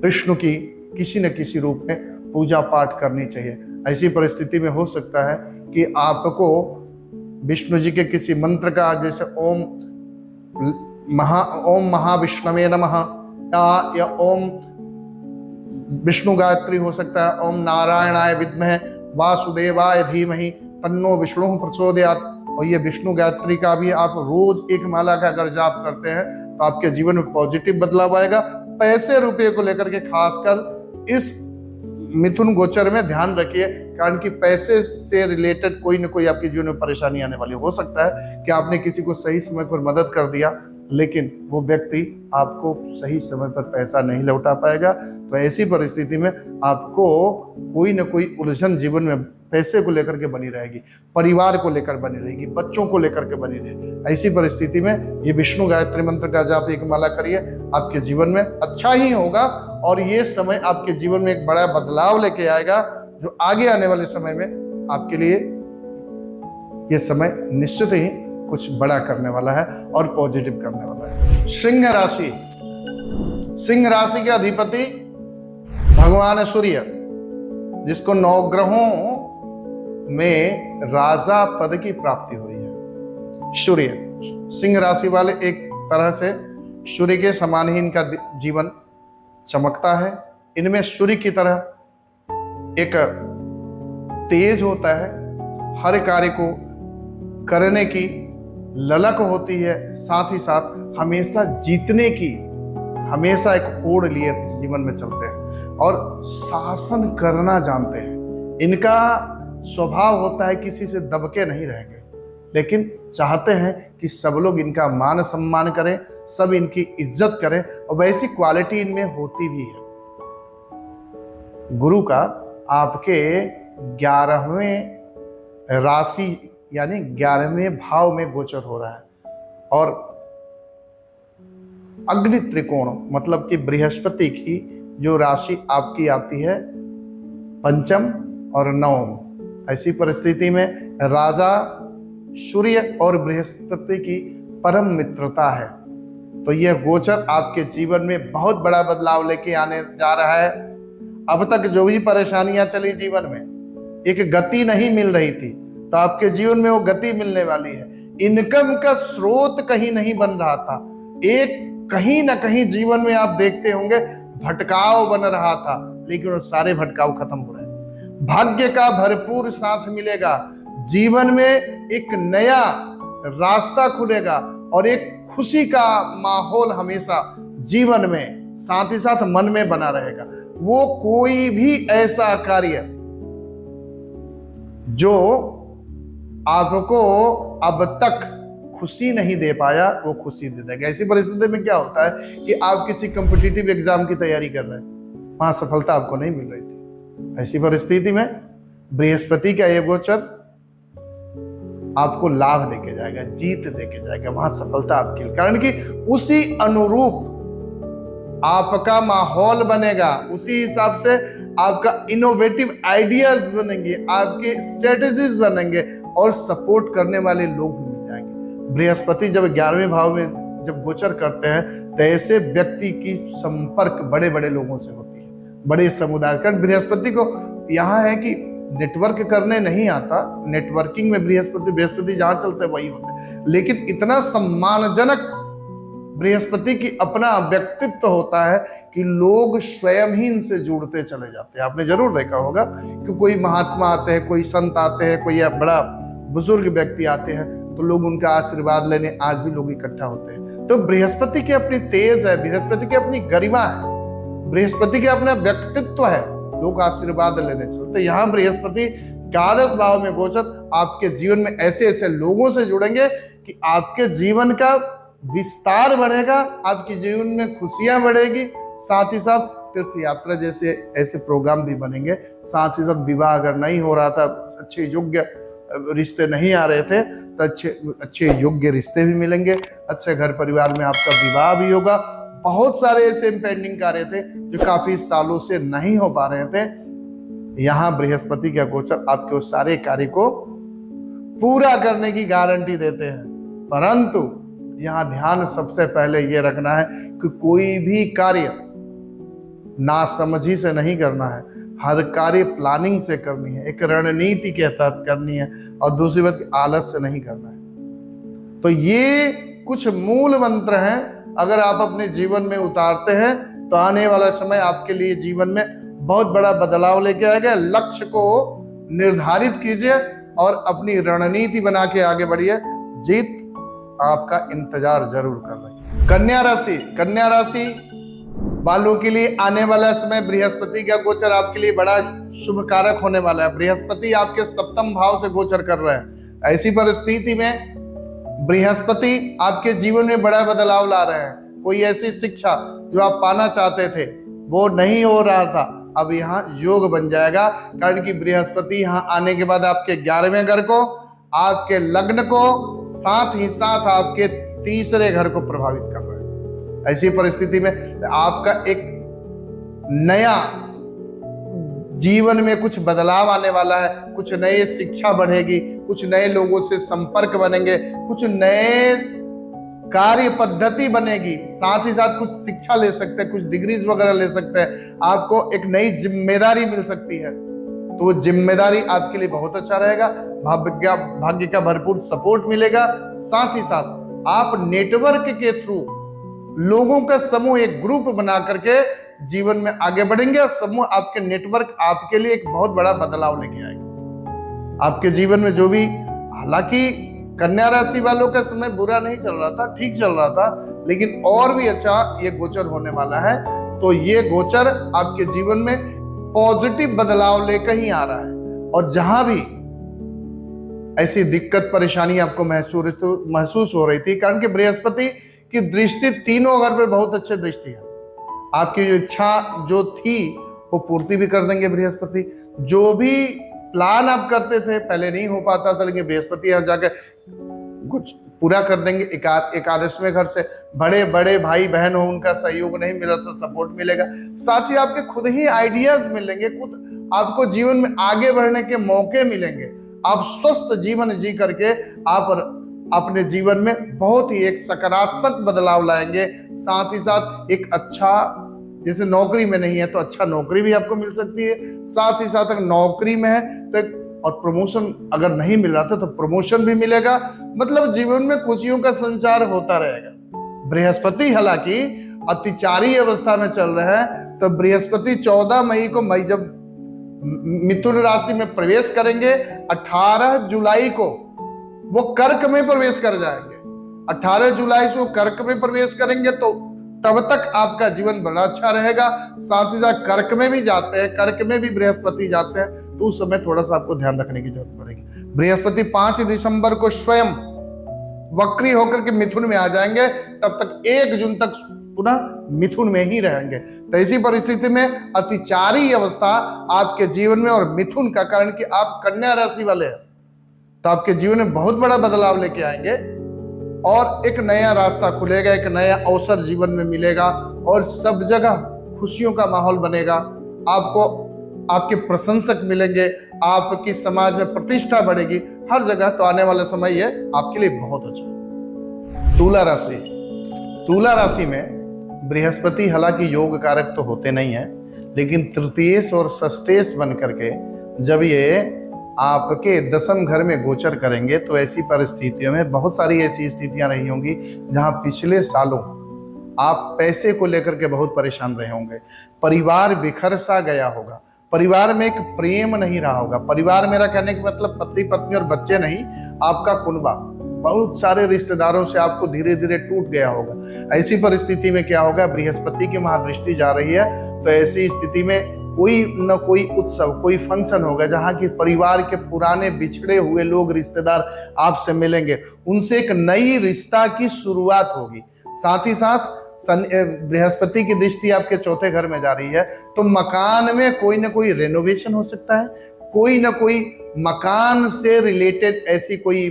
विष्णु की किसी न किसी रूप में पूजा पाठ करनी चाहिए। ऐसी परिस्थिति में हो सकता है कि आपको विष्णु जी के किसी मंत्र का, जैसे ओम महाविष्णवे नमः या ओम विष्णु गायत्री हो सकता है, ओम नारायणाय विद्महे वासुदेवाय धीमहि तन्नो विष्णु प्रचोदयात्। और ये विष्णु गायत्री का भी आप रोज एक माला का अगर जाप करते हैं तो आपके जीवन में पॉजिटिव बदलाव आएगा। पैसे रुपये को लेकर के खासकर इस मिथुन गोचर में ध्यान रखिए, कारण कि पैसे से रिलेटेड कोई ना कोई आपके जीवन में परेशानी आने वाली। हो सकता है कि आपने किसी को सही समय पर मदद कर दिया, लेकिन वो व्यक्ति आपको सही समय पर पैसा नहीं लौटा पाएगा। तो ऐसी परिस्थिति में आपको कोई ना कोई उलझन जीवन में पैसे को लेकर के बनी रहेगी, परिवार को लेकर बनी रहेगी, बच्चों को लेकर के बनी रहेगी। ऐसी परिस्थिति में ये विष्णु गायत्री मंत्र का जाप एक माला करिए, आपके जीवन में अच्छा ही होगा और ये समय आपके जीवन में एक बड़ा बदलाव लेके आएगा, जो आगे आने वाले समय में आपके लिए ये समय निश्चित ही कुछ बड़ा करने वाला है और पॉजिटिव करने वाला है। सिंह राशि, सिंह राशि के अधिपति भगवान सूर्य, जिसको नवग्रहों में राजा पद की प्राप्ति हुई है। सूर्य, सिंह राशि वाले एक तरह से सूर्य के समान ही इनका जीवन चमकता है। इनमें सूर्य की तरह एक तेज होता है, हर कार्य को करने की ललक होती है, साथ ही साथ हमेशा जीतने की हमेशा एक होड़ लिए जीवन में चलते हैं और शासन करना जानते हैं। इनका स्वभाव होता है किसी से दबके नहीं रहेंगे, लेकिन चाहते हैं कि सब लोग इनका मान सम्मान करें, सब इनकी इज्जत करें, और वैसी क्वालिटी इनमें होती भी है। गुरु का आपके 11वें राशि यानी 11वें भाव में गोचर हो रहा है और अग्नि त्रिकोण मतलब कि बृहस्पति की जो राशि आपकी आती है पंचम और नवम। ऐसी परिस्थिति में राजा सूर्य और बृहस्पति की परम मित्रता है, तो यह गोचर आपके जीवन में बहुत बड़ा बदलाव लेके आने जा रहा है। अब तक जो भी परेशानियां चली जीवन में, एक गति नहीं मिल रही थी, तो आपके जीवन में वो गति मिलने वाली है। इनकम का स्रोत कहीं नहीं बन रहा था, एक कहीं ना कहीं जीवन में आप देखते होंगे भटकाव बन रहा था, लेकिन वो सारे भटकाव खत्म हो रहे हैं। भाग्य का भरपूर साथ मिलेगा, जीवन में एक नया रास्ता खुलेगा और एक खुशी का माहौल हमेशा जीवन में साथ ही साथ मन में बना रहेगा। वो कोई भी ऐसा कार्य जो आपको अब तक खुशी नहीं दे पाया, वो खुशी दे देगा। ऐसी परिस्थिति में क्या होता है कि आप किसी कॉम्पिटिटिव एग्जाम की तैयारी कर रहे हैं, वहां सफलता आपको नहीं मिल रही थी। ऐसी परिस्थिति में बृहस्पति का ये गोचर आपको लाभ देके जाएगा, जीत देके जाएगा, वहां सफलता आपकी, कारण कि उसी अनुरूप आपका माहौल बनेगा, उसी हिसाब से आपका इनोवेटिव आइडियाज बनेंगे, आपके स्ट्रेटेजीज बनेंगे और सपोर्ट करने वाले लोग भी मिल जाएंगे। बृहस्पति जब 11वें भाव में जब गोचर करते हैं तो ऐसे व्यक्ति की संपर्क बड़े बड़े लोगों से होती है, बड़े समुदाय। कारण बृहस्पति को यहाँ है कि नेटवर्क करने नहीं आता, नेटवर्किंग में बृहस्पति जहां चलते वही होते हैं, लेकिन इतना सम्मानजनक बृहस्पति की अपना व्यक्तित्व होता है कि लोग स्वयं ही इनसे जुड़ते चले जाते हैं। आपने जरूर देखा होगा कि कोई महात्मा आते हैं, कोई संत आते हैं, कोई बड़ा बुजुर्ग व्यक्ति आते हैं, तो लोग उनका आशीर्वाद लेने आज भी लोग इकट्ठा होते हैं। तो बृहस्पति की अपनी तेज है, बृहस्पति की अपनी गरिमा है, बृहस्पति के अपना व्यक्तित्व है, लोग आशीर्वाद लेने चलते। यहाँ बृहस्पति 11 भाव में गोचर आपके जीवन में ऐसे ऐसे लोगों से जुड़ेंगे कि आपके जीवन का विस्तार बढ़ेगा, आपके जीवन में खुशियां बढ़ेगी, साथ ही साथ तीर्थ यात्रा जैसे ऐसे प्रोग्राम भी बनेंगे। साथ ही साथ विवाह अगर नहीं हो रहा था, अच्छे योग्य रिश्ते नहीं आ रहे थे, तो अच्छे योग्य रिश्ते भी मिलेंगे, अच्छे घर परिवार में आपका विवाह भी होगा। बहुत सारे ऐसे पेंडिंग कार्य थे जो काफी सालों से नहीं हो पा रहे थे, यहाँ बृहस्पति का गोचर आपके उस सारे कार्य को पूरा करने की गारंटी देते हैं। परंतु यहाँ ध्यान सबसे पहले ये रखना है कि कोई भी कार्य नासमझी से नहीं करना है, हर कार्य प्लानिंग से करनी है, एक रणनीति के तहत करनी है, और दूसरी बात आलस से नहीं करना है। तो ये कुछ मूल मंत्र हैं, अगर आप अपने जीवन में उतारते हैं तो आने वाला समय आपके लिए जीवन में बहुत बड़ा बदलाव लेके आएगा। लक्ष्य को निर्धारित कीजिए और अपनी रणनीति बना के आगे बढ़िए, जीत आपका इंतजार जरूर कर रही है। कन्या राशि वालों के लिए आने वाला समय बृहस्पति का गोचर आपके लिए बड़ा शुभ कारक होने वाला है। बृहस्पति आपके सप्तम भाव से गोचर कर रहे हैं। ऐसी परिस्थिति में बृहस्पति आपके जीवन में बड़ा बदलाव ला रहे हैं। कोई ऐसी शिक्षा जो आप पाना चाहते थे वो नहीं हो रहा था, अब यहाँ योग बन जाएगा, कारण कि बृहस्पति यहाँ आने के बाद आपके 11वें घर को, आपके लग्न को, साथ ही साथ आपके तीसरे घर को प्रभावित कर रहे हैं। ऐसी परिस्थिति में आपका एक नया जीवन में कुछ बदलाव आने वाला है, कुछ नए शिक्षा बढ़ेगी, कुछ नए लोगों से संपर्क बनेंगे, कुछ नए कार्य पद्धति बनेगी, साथ ही साथ कुछ शिक्षा ले सकते हैं, कुछ डिग्रीज वगैरह ले सकते हैं, आपको एक नई जिम्मेदारी मिल सकती है। तो वो जिम्मेदारी आपके लिए बहुत अच्छा रहेगा, भाग्य का भरपूर सपोर्ट मिलेगा। साथ ही साथ आप नेटवर्क के थ्रू लोगों का समूह, एक ग्रुप बना करके जीवन में आगे बढ़ेंगे, और समूह आपके नेटवर्क आपके लिए एक बहुत बड़ा बदलाव लेके आएगा आपके जीवन में। जो भी, हालांकि कन्या राशि वालों का समय बुरा नहीं चल रहा था, ठीक चल रहा था, लेकिन और भी अच्छा ये गोचर होने वाला है। तो ये गोचर आपके जीवन में पॉजिटिव बदलाव लेकर ही आ रहा है। और जहां भी ऐसी दिक्कत परेशानी आपको महसूस हो रही थी, कारण कि बृहस्पति की दृष्टि तीनों घर पे बहुत अच्छी दृष्टि है। आपकी जो इच्छा जो थी वो पूर्ति भी कर देंगे बृहस्पति। जो भी प्लान आप करते थे पहले नहीं हो पाता था, लेकिन बृहस्पति यहाँ जाकर कुछ पूरा कर देंगे। एकादशवें घर से बड़े बड़े भाई बहन हो, उनका सहयोग नहीं मिला तो सपोर्ट मिलेगा। साथ ही आपके खुद ही आइडियाज मिलेंगे, खुद आपको जीवन में आगे बढ़ने के मौके मिलेंगे। आप स्वस्थ जीवन जी करके आप अपने जीवन में बहुत ही एक सकारात्मक बदलाव लाएंगे। साथ ही साथ एक अच्छा, जैसे नौकरी में नहीं है तो अच्छा नौकरी भी आपको मिल सकती है। साथ ही साथ अगर नौकरी में है तो एक, और प्रमोशन अगर नहीं मिल रहा था तो प्रमोशन भी मिलेगा। मतलब जीवन में खुशियों का संचार होता रहेगा। बृहस्पति हालांकि अतिचारी अवस्था में चल रहे हैं, तो बृहस्पति 14 मई को जब मिथुन राशि में प्रवेश करेंगे, 18 जुलाई को वो कर्क में प्रवेश कर जाएंगे। 18 जुलाई से वो कर्क में प्रवेश करेंगे, तो तब तक आपका जीवन बड़ा अच्छा रहेगा। साथ ही साथ कर्क में भी जाते हैं, कर्क में भी बृहस्पति जाते हैं, तो उस समय थोड़ा सा आपको ध्यान रखने की जरूरत पड़ेगी। बृहस्पति 5 दिसंबर को स्वयं वक्री होकर के मिथुन में आ जाएंगे, तब तक 1 जून तक पुनः मिथुन में ही रहेंगे। तो इसी परिस्थिति में अतिचारी अवस्था आपके जीवन में, और मिथुन का कारण कि आप कन्या राशि वाले हैं, तो आपके जीवन में बहुत बड़ा बदलाव लेके आएंगे और एक नया रास्ता खुलेगा, एक नया अवसर जीवन में मिलेगा और सब जगह खुशियों का माहौल बनेगा। आपको आपके प्रशंसक मिलेंगे, आपकी समाज में प्रतिष्ठा बढ़ेगी हर जगह। तो आने वाला समय ये आपके लिए बहुत अच्छा। तुला राशि में बृहस्पति हालांकि योग कारक तो होते नहीं है, लेकिन तृतीयेश और षष्ठेश बन करके जब ये आपके 10वें घर में गोचर करेंगे, तो ऐसी परिस्थितियों में बहुत सारी ऐसी स्थितियां रही होंगी जहां पिछले सालों आप पैसे को लेकर के बहुत परेशान रहे होंगे, परिवार बिखर सा गया होगा, परिवार में एक प्रेम नहीं रहा होगा। परिवार मेरा कहने का मतलब पति पत्नी और बच्चे नहीं, आपका कुनबा, बहुत सारे रिश्तेदारों से आपको धीरे धीरे टूट गया होगा। ऐसी परिस्थिति में क्या होगा, बृहस्पति की महादृष्टि जा रही है, तो ऐसी स्थिति में कोई न कोई उत्सव, कोई फंक्शन होगा जहां की परिवार के पुराने बिछड़े हुए लोग, रिश्तेदार आपसे मिलेंगे, उनसे एक नई रिश्ता की शुरुआत होगी। साथ ही साथ बृहस्पति की दृष्टि आपके चौथे घर में जा रही है, तो मकान में कोई ना कोई रेनोवेशन हो सकता है, कोई ना कोई मकान से रिलेटेड ऐसी कोई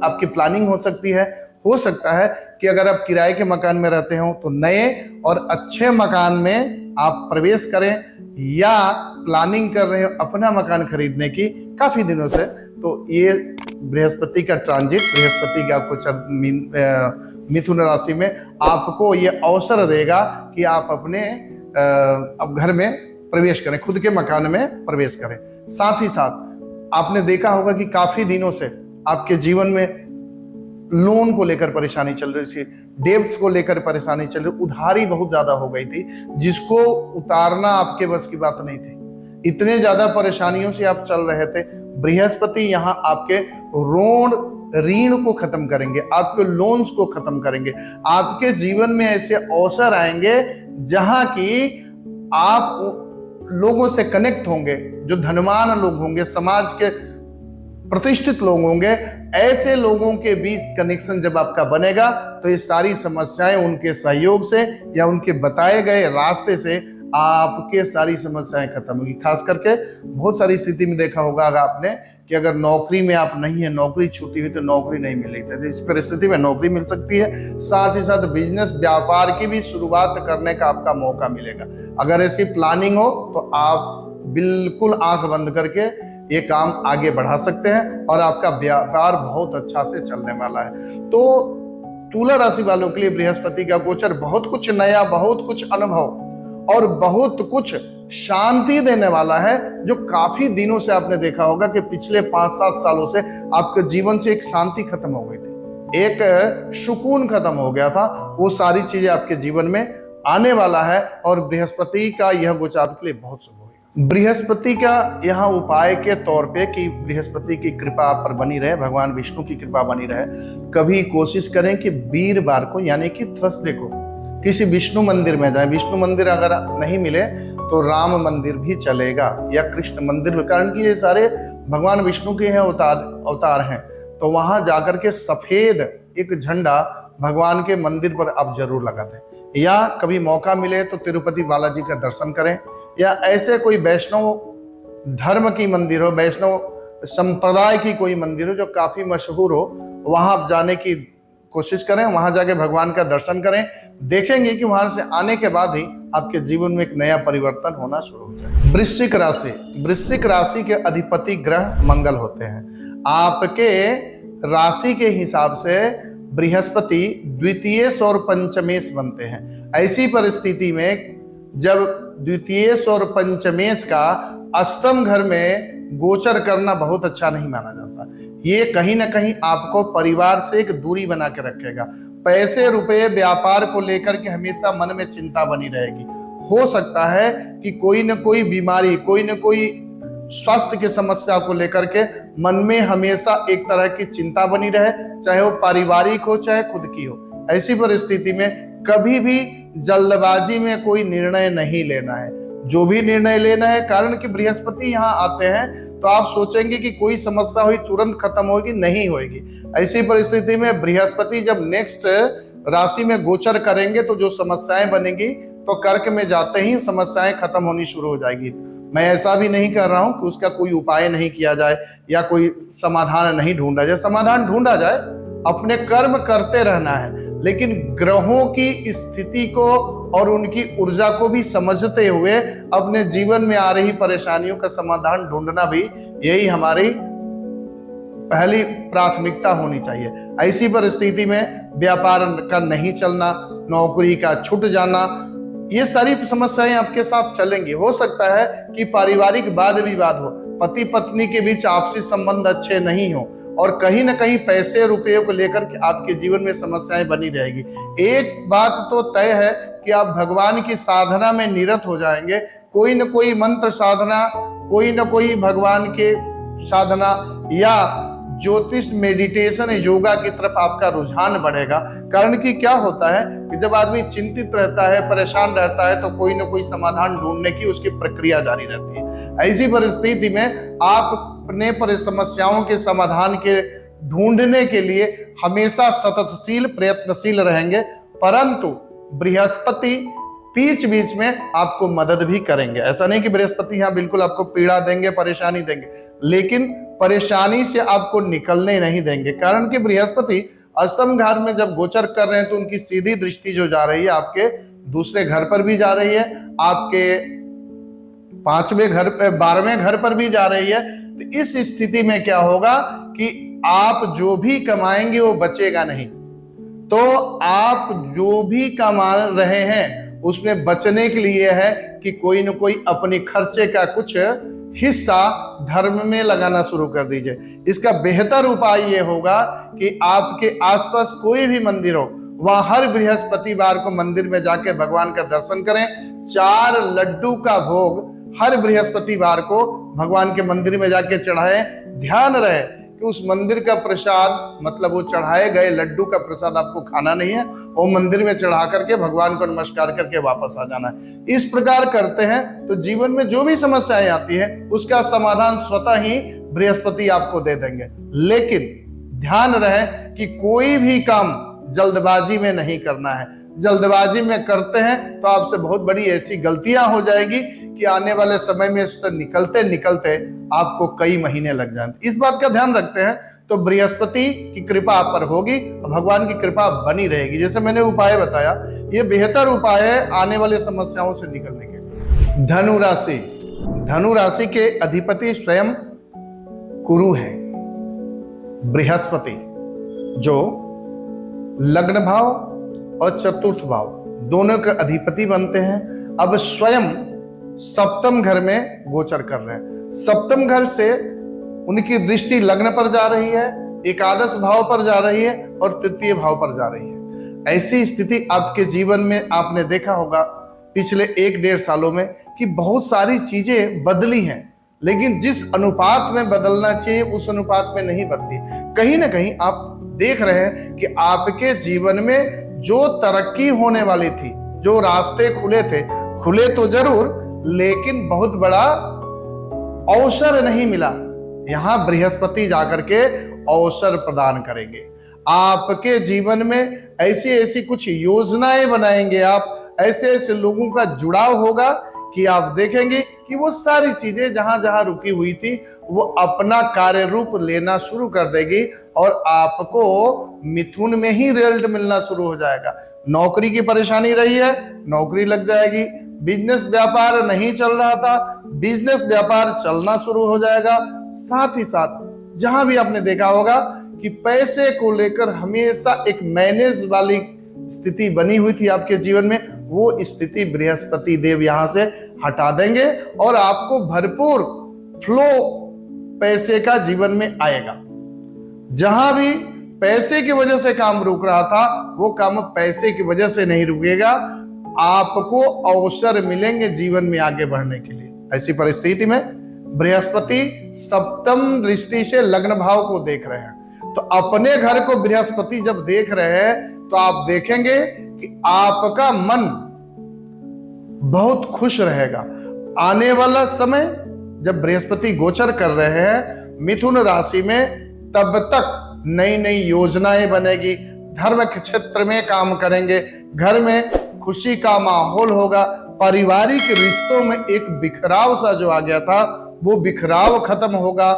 आपकी प्लानिंग हो सकती है। हो सकता है कि अगर आप किराए के मकान में रहते हो तो नए और अच्छे मकान में आप प्रवेश करें, या प्लानिंग कर रहे हो अपना मकान खरीदने की काफी दिनों से, तो ये बृहस्पति का ट्रांजिट, बृहस्पति का गोचर मिथुन राशि में आपको ये अवसर देगा कि आप अपने अब घर में प्रवेश करें, खुद के मकान में प्रवेश करें। साथ ही साथ आपने देखा होगा कि काफी दिनों से आपके जीवन में लोन को लेकर परेशानी चल रही थी, डेब्ट्स को लेकर परेशानी चल रही, उधारी बहुत ज्यादा हो गई थी जिसको उतारना आपके बस की बात नहीं थी। इतने ज्यादा परेशानियों से आप चल रहे थे। बृहस्पति यहाँ आपके ऋण को खत्म करेंगे, आपके लोन्स को खत्म करेंगे। आपके जीवन में ऐसे अवसर आएंगे जहां की आप लोगों से कनेक्ट होंगे, जो धनवान लोग होंगे, समाज के प्रतिष्ठित लोग होंगे। ऐसे लोगों के बीच कनेक्शन जब आपका बनेगा तो ये सारी समस्याएं उनके सहयोग से या उनके बताए गए रास्ते से आपके सारी समस्याएं खत्म होगी। खास करके बहुत सारी स्थिति में देखा होगा अगर आपने कि अगर नौकरी में आप नहीं है, नौकरी छूटी हुई तो नौकरी नहीं मिली, तो इस परिस्थिति में नौकरी मिल सकती है। साथ ही साथ बिजनेस व्यापार की भी शुरुआत करने का आपका मौका मिलेगा। अगर ऐसी प्लानिंग हो तो आप बिल्कुल आंख बंद करके ये काम आगे बढ़ा सकते हैं और आपका व्यापार बहुत अच्छा से चलने वाला है। तो तुला राशि वालों के लिए बृहस्पति का गोचर बहुत कुछ नया, बहुत कुछ अनुभव और बहुत कुछ शांति देने वाला है, जो काफी दिनों से आपने देखा होगा कि पिछले 5-7 सालों से आपके जीवन से एक शांति खत्म हो गई थी, एक सुकून खत्म हो गया था। वो सारी चीजें आपके जीवन में आने वाला है और बृहस्पति का यह गोचर आपके लिए बहुत शुभ होगा। बृहस्पति का यहाँ उपाय के तौर पे कि बृहस्पति की कृपा आप पर बनी रहे, भगवान विष्णु की कृपा बनी रहे, कभी कोशिश करें कि वीरवार को यानी कि थर्सडे को किसी विष्णु मंदिर में जाएं। विष्णु मंदिर अगर नहीं मिले तो राम मंदिर भी चलेगा या कृष्ण मंदिर, कारण कि ये सारे भगवान विष्णु के हैं अवतार हैं। तो वहां जाकर के सफेद एक झंडा भगवान के मंदिर पर आप जरूर लगा दें, या कभी मौका मिले तो तिरुपति बालाजी का दर्शन करें, या ऐसे कोई वैष्णव धर्म की मंदिर हो, वैष्णव संप्रदाय की कोई मंदिर हो जो काफी मशहूर हो, वहां आप जाने की कोशिश करें, वहां जाके भगवान का दर्शन करें। देखेंगे कि वहां से आने के बाद ही आपके जीवन में एक नया परिवर्तन होना शुरू हो जाए। वृश्चिक राशि, वृश्चिक राशि के अधिपति ग्रह मंगल होते हैं। आपके राशि के हिसाब से बृहस्पति द्वितीयेश और पंचमेश बनते हैं। ऐसी परिस्थिति में जब द्वितीयेश और पंचमेश का अष्टम घर में गोचर करना बहुत अच्छा नहीं माना जाता। ये कहीं ना कहीं आपको परिवार से एक दूरी बना के रखेगा। पैसे रुपए व्यापार को लेकर के हमेशा मन में चिंता बनी रहेगी। हो सकता है कि कोई न कोई बीमारी, कोई न कोई स्वास्थ्य की समस्या को लेकर के मन में हमेशा एक तरह की चिंता बनी रहे, चाहे वो पारिवारिक हो चाहे खुद की हो। ऐसी परिस्थिति में कभी भी जल्दबाजी में कोई निर्णय नहीं लेना है। जो भी निर्णय लेना है, कारण कि बृहस्पति यहाँ आते हैं तो आप सोचेंगे कि कोई समस्या हुई तुरंत खत्म होगी, नहीं होगी। ऐसी परिस्थिति में बृहस्पति जब नेक्स्ट राशि में गोचर करेंगे तो जो समस्याएं बनेंगी तो कर्क में जाते ही समस्याएं खत्म होनी शुरू हो जाएगी। मैं ऐसा भी नहीं कर रहा हूं कि उसका कोई उपाय नहीं किया जाए या कोई समाधान नहीं ढूंढा जाए। समाधान ढूंढा जाए, अपने कर्म करते रहना है, लेकिन ग्रहों की स्थिति को और उनकी ऊर्जा को भी समझते हुए अपने जीवन में आ रही परेशानियों का समाधान ढूंढना भी यही हमारी पहली प्राथमिकता होनी चाहिए। ऐसी परिस्थिति में व्यापार का नहीं चलना, नौकरी का छूट जाना, ये सारी समस्याएं आपके साथ चलेंगी। हो सकता है कि पारिवारिक वाद विवाद हो, पति पत्नी के बीच आपसी संबंध अच्छे नहीं हो, और कहीं ना कहीं पैसे रुपये को लेकर के आपके जीवन में समस्याएं बनी रहेगी। एक बात तो तय है कि आप भगवान की साधना में निरत हो जाएंगे। कोई न कोई मंत्र साधना, कोई न कोई भगवान के साधना या ज्योतिष, मेडिटेशन, योगा की तरफ आपका रुझान बढ़ेगा। कारण कि क्या होता है कि जब आदमी चिंतित रहता है, परेशान रहता है, तो कोई न कोई समाधान ढूंढने की उसकी प्रक्रिया जारी रहती है। ऐसी परिस्थिति में आप अपने समस्याओं के समाधान के ढूंढने के लिए हमेशा सततशील, प्रयत्नशील रहेंगे। परंतु बृहस्पति बीच बीच में आपको मदद भी करेंगे। ऐसा नहीं कि बृहस्पति यहाँ बिल्कुल आपको पीड़ा देंगे, परेशानी देंगे, लेकिन परेशानी से आपको निकलने नहीं देंगे। कारण कि बृहस्पति अष्टम घर में जब गोचर कर रहे हैं तो उनकी सीधी दृष्टि जो जा रही है आपके दूसरे घर पर भी जा रही है, आपके 5वें घर पे 12वें घर पर भी जा रही है। तो इस स्थिति में क्या होगा कि आप जो भी कमाएंगे वो बचेगा नहीं। तो आप जो भी कमा रहे हैं उसमें बचने के लिए है कि कोई न कोई अपने खर्चे का कुछ हिस्सा धर्म में लगाना शुरू कर दीजिए। इसका बेहतर उपाय ये होगा कि आपके आसपास कोई भी मंदिर हो, वहां हर बृहस्पतिवार को मंदिर में जाके भगवान का दर्शन करें। 4 लड्डू का भोग हर बृहस्पतिवार को भगवान के मंदिर में जाके चढ़ाएं। ध्यान रहे कि उस मंदिर का प्रसाद, मतलब वो चढ़ाए गए लड्डू का प्रसाद आपको खाना नहीं है, वो मंदिर में चढ़ा करके भगवान को नमस्कार करके वापस आ जाना है। इस प्रकार करते हैं तो जीवन में जो भी समस्याएं आती है उसका समाधान स्वतः ही बृहस्पति आपको दे देंगे। लेकिन ध्यान रहे कि कोई भी काम जल्दबाजी में नहीं करना है। जल्दबाजी में करते हैं तो आपसे बहुत बड़ी ऐसी गलतियां हो जाएगी कि आने वाले समय में इससे निकलते निकलते आपको कई महीने लग जाएंगे। इस बात का ध्यान रखते हैं तो बृहस्पति की कृपा आप पर होगी, भगवान की कृपा बनी रहेगी। जैसे मैंने उपाय बताया, ये बेहतर उपाय है आने वाली समस्याओं से निकलने के लिए। धनु राशि, धनु राशि के अधिपति स्वयं गुरु है, बृहस्पति, जो लग्न भाव और चतुर्थ भाव दोनों के अधिपति बनते हैं। अब स्वयं सप्तम घर में गोचर कर रहे हैं। सप्तम घर से उनकी दृष्टि लग्न पर जा रही है, एकादश भाव पर जा रही है और तृतीय भाव पर जा रही है। ऐसी स्थिति आपके जीवन में आपने देखा होगा पिछले 1-1.5 सालों में कि बहुत सारी चीजें बदली हैं, लेकिन जिस अनुपात में बदलना चाहिए उस अनुपात में नहीं बदली। कहीं ना कहीं आप देख रहे हैं कि आपके जीवन में जो तरक्की होने वाली थी, जो रास्ते खुले तो जरूर, लेकिन बहुत बड़ा अवसर नहीं मिला। यहां बृहस्पति जाकर के अवसर प्रदान करेंगे। आपके जीवन में ऐसी ऐसी कुछ योजनाएं बनाएंगे आप, ऐसे ऐसे लोगों का जुड़ाव होगा कि आप देखेंगे कि वो सारी चीजें जहां जहां रुकी हुई थी वो अपना कार्य रूप लेना शुरू कर देगी और आपको मिथुन में ही रिजल्ट मिलना शुरू हो जाएगा। नौकरी की परेशानी रही है, नौकरी लग जाएगी। बिजनेस व्यापार नहीं चल रहा था, बिजनेस व्यापार चलना शुरू हो जाएगा। साथ ही साथ जहां भी आपने देखा होगा कि पैसे को लेकर हमेशा एक मैनेज वाली स्थिति बनी हुई थी आपके जीवन में, वो स्थिति बृहस्पति देव यहां से हटा देंगे और आपको भरपूर फ्लो पैसे का जीवन में आएगा। जहां भी पैसे की वजह से काम रुक रहा था वो काम पैसे की वजह से नहीं रुकेगा। आपको अवसर मिलेंगे जीवन में आगे बढ़ने के लिए। ऐसी परिस्थिति में बृहस्पति सप्तम दृष्टि से लग्न भाव को देख रहे हैं, तो अपने घर को बृहस्पति जब देख रहे हैं तो आप देखेंगे कि आपका मन बहुत खुश रहेगा। आने वाला समय जब बृहस्पति गोचर कर रहे हैं मिथुन राशि में, तब तक नई नई योजनाएं बनेगी, धर्म के क्षेत्र में काम करेंगे, घर में खुशी का माहौल होगा। पारिवारिक रिश्तों में एक बिखराव सा जो आ गया था वो बिखराव खत्म होगा।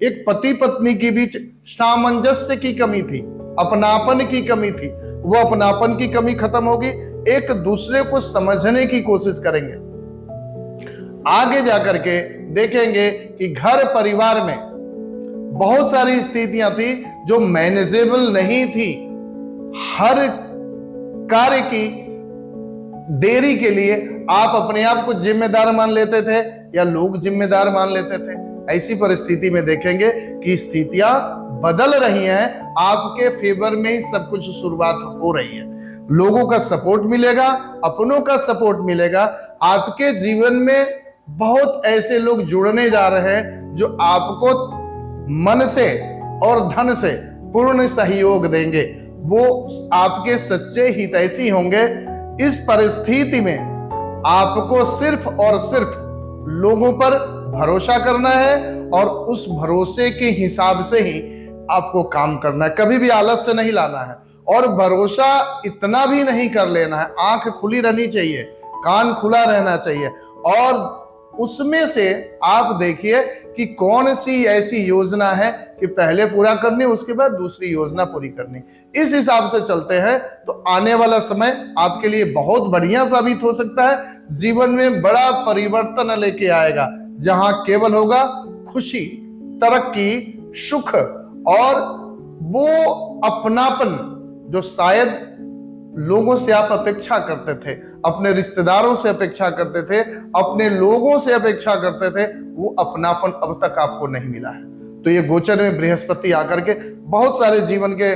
एक पति पत्नी के बीच सामंजस्य की कमी थी, अपनापन की कमी थी, वो अपनापन की कमी खत्म होगी। एक दूसरे को समझने की कोशिश करेंगे। आगे जाकर के देखेंगे कि घर परिवार में बहुत सारी स्थितियां थी जो मैनेजेबल नहीं थी। हर कार्य की देरी के लिए आप अपने आप को जिम्मेदार मान लेते थे या लोग जिम्मेदार मान लेते थे। ऐसी परिस्थिति में देखेंगे कि स्थितियां बदल रही हैं, आपके फेवर में ही सब कुछ शुरुआत हो रही है। लोगों का सपोर्ट मिलेगा, अपनों का सपोर्ट मिलेगा। आपके जीवन में बहुत ऐसे लोग जुड़ने जा रहे हैं जो आपको मन से और धन से पूर्ण सहयोग देंगे। वो आपके सच्चे हितैषी होंगे। इस परिस्थिति में आपको सिर्फ और सिर्फ लोगों पर भरोसा करना है और उस भरोसे के हिसाब से ही आपको काम करना है। कभी भी आलस से नहीं लाना है। और भरोसा इतना भी नहीं कर लेना है, आंख खुली रहनी चाहिए, कान खुला रहना चाहिए, और उसमें से आप देखिए कि कौन सी ऐसी योजना है कि पहले पूरा करनी, उसके बाद दूसरी योजना पूरी करनी। इस हिसाब से चलते हैं तो आने वाला समय आपके लिए बहुत बढ़िया साबित हो सकता है, जीवन में बड़ा परिवर्तन लेके आएगा, जहां केवल होगा खुशी, तरक्की, सुख और वो अपनापन जो शायद लोगों से आप अपेक्षा करते थे, अपने रिश्तेदारों से अपेक्षा करते थे, अपने लोगों से अपेक्षा करते थे, वो अपनापन अब तक आपको नहीं मिला है। तो ये गोचर में बृहस्पति आकर के बहुत सारे जीवन के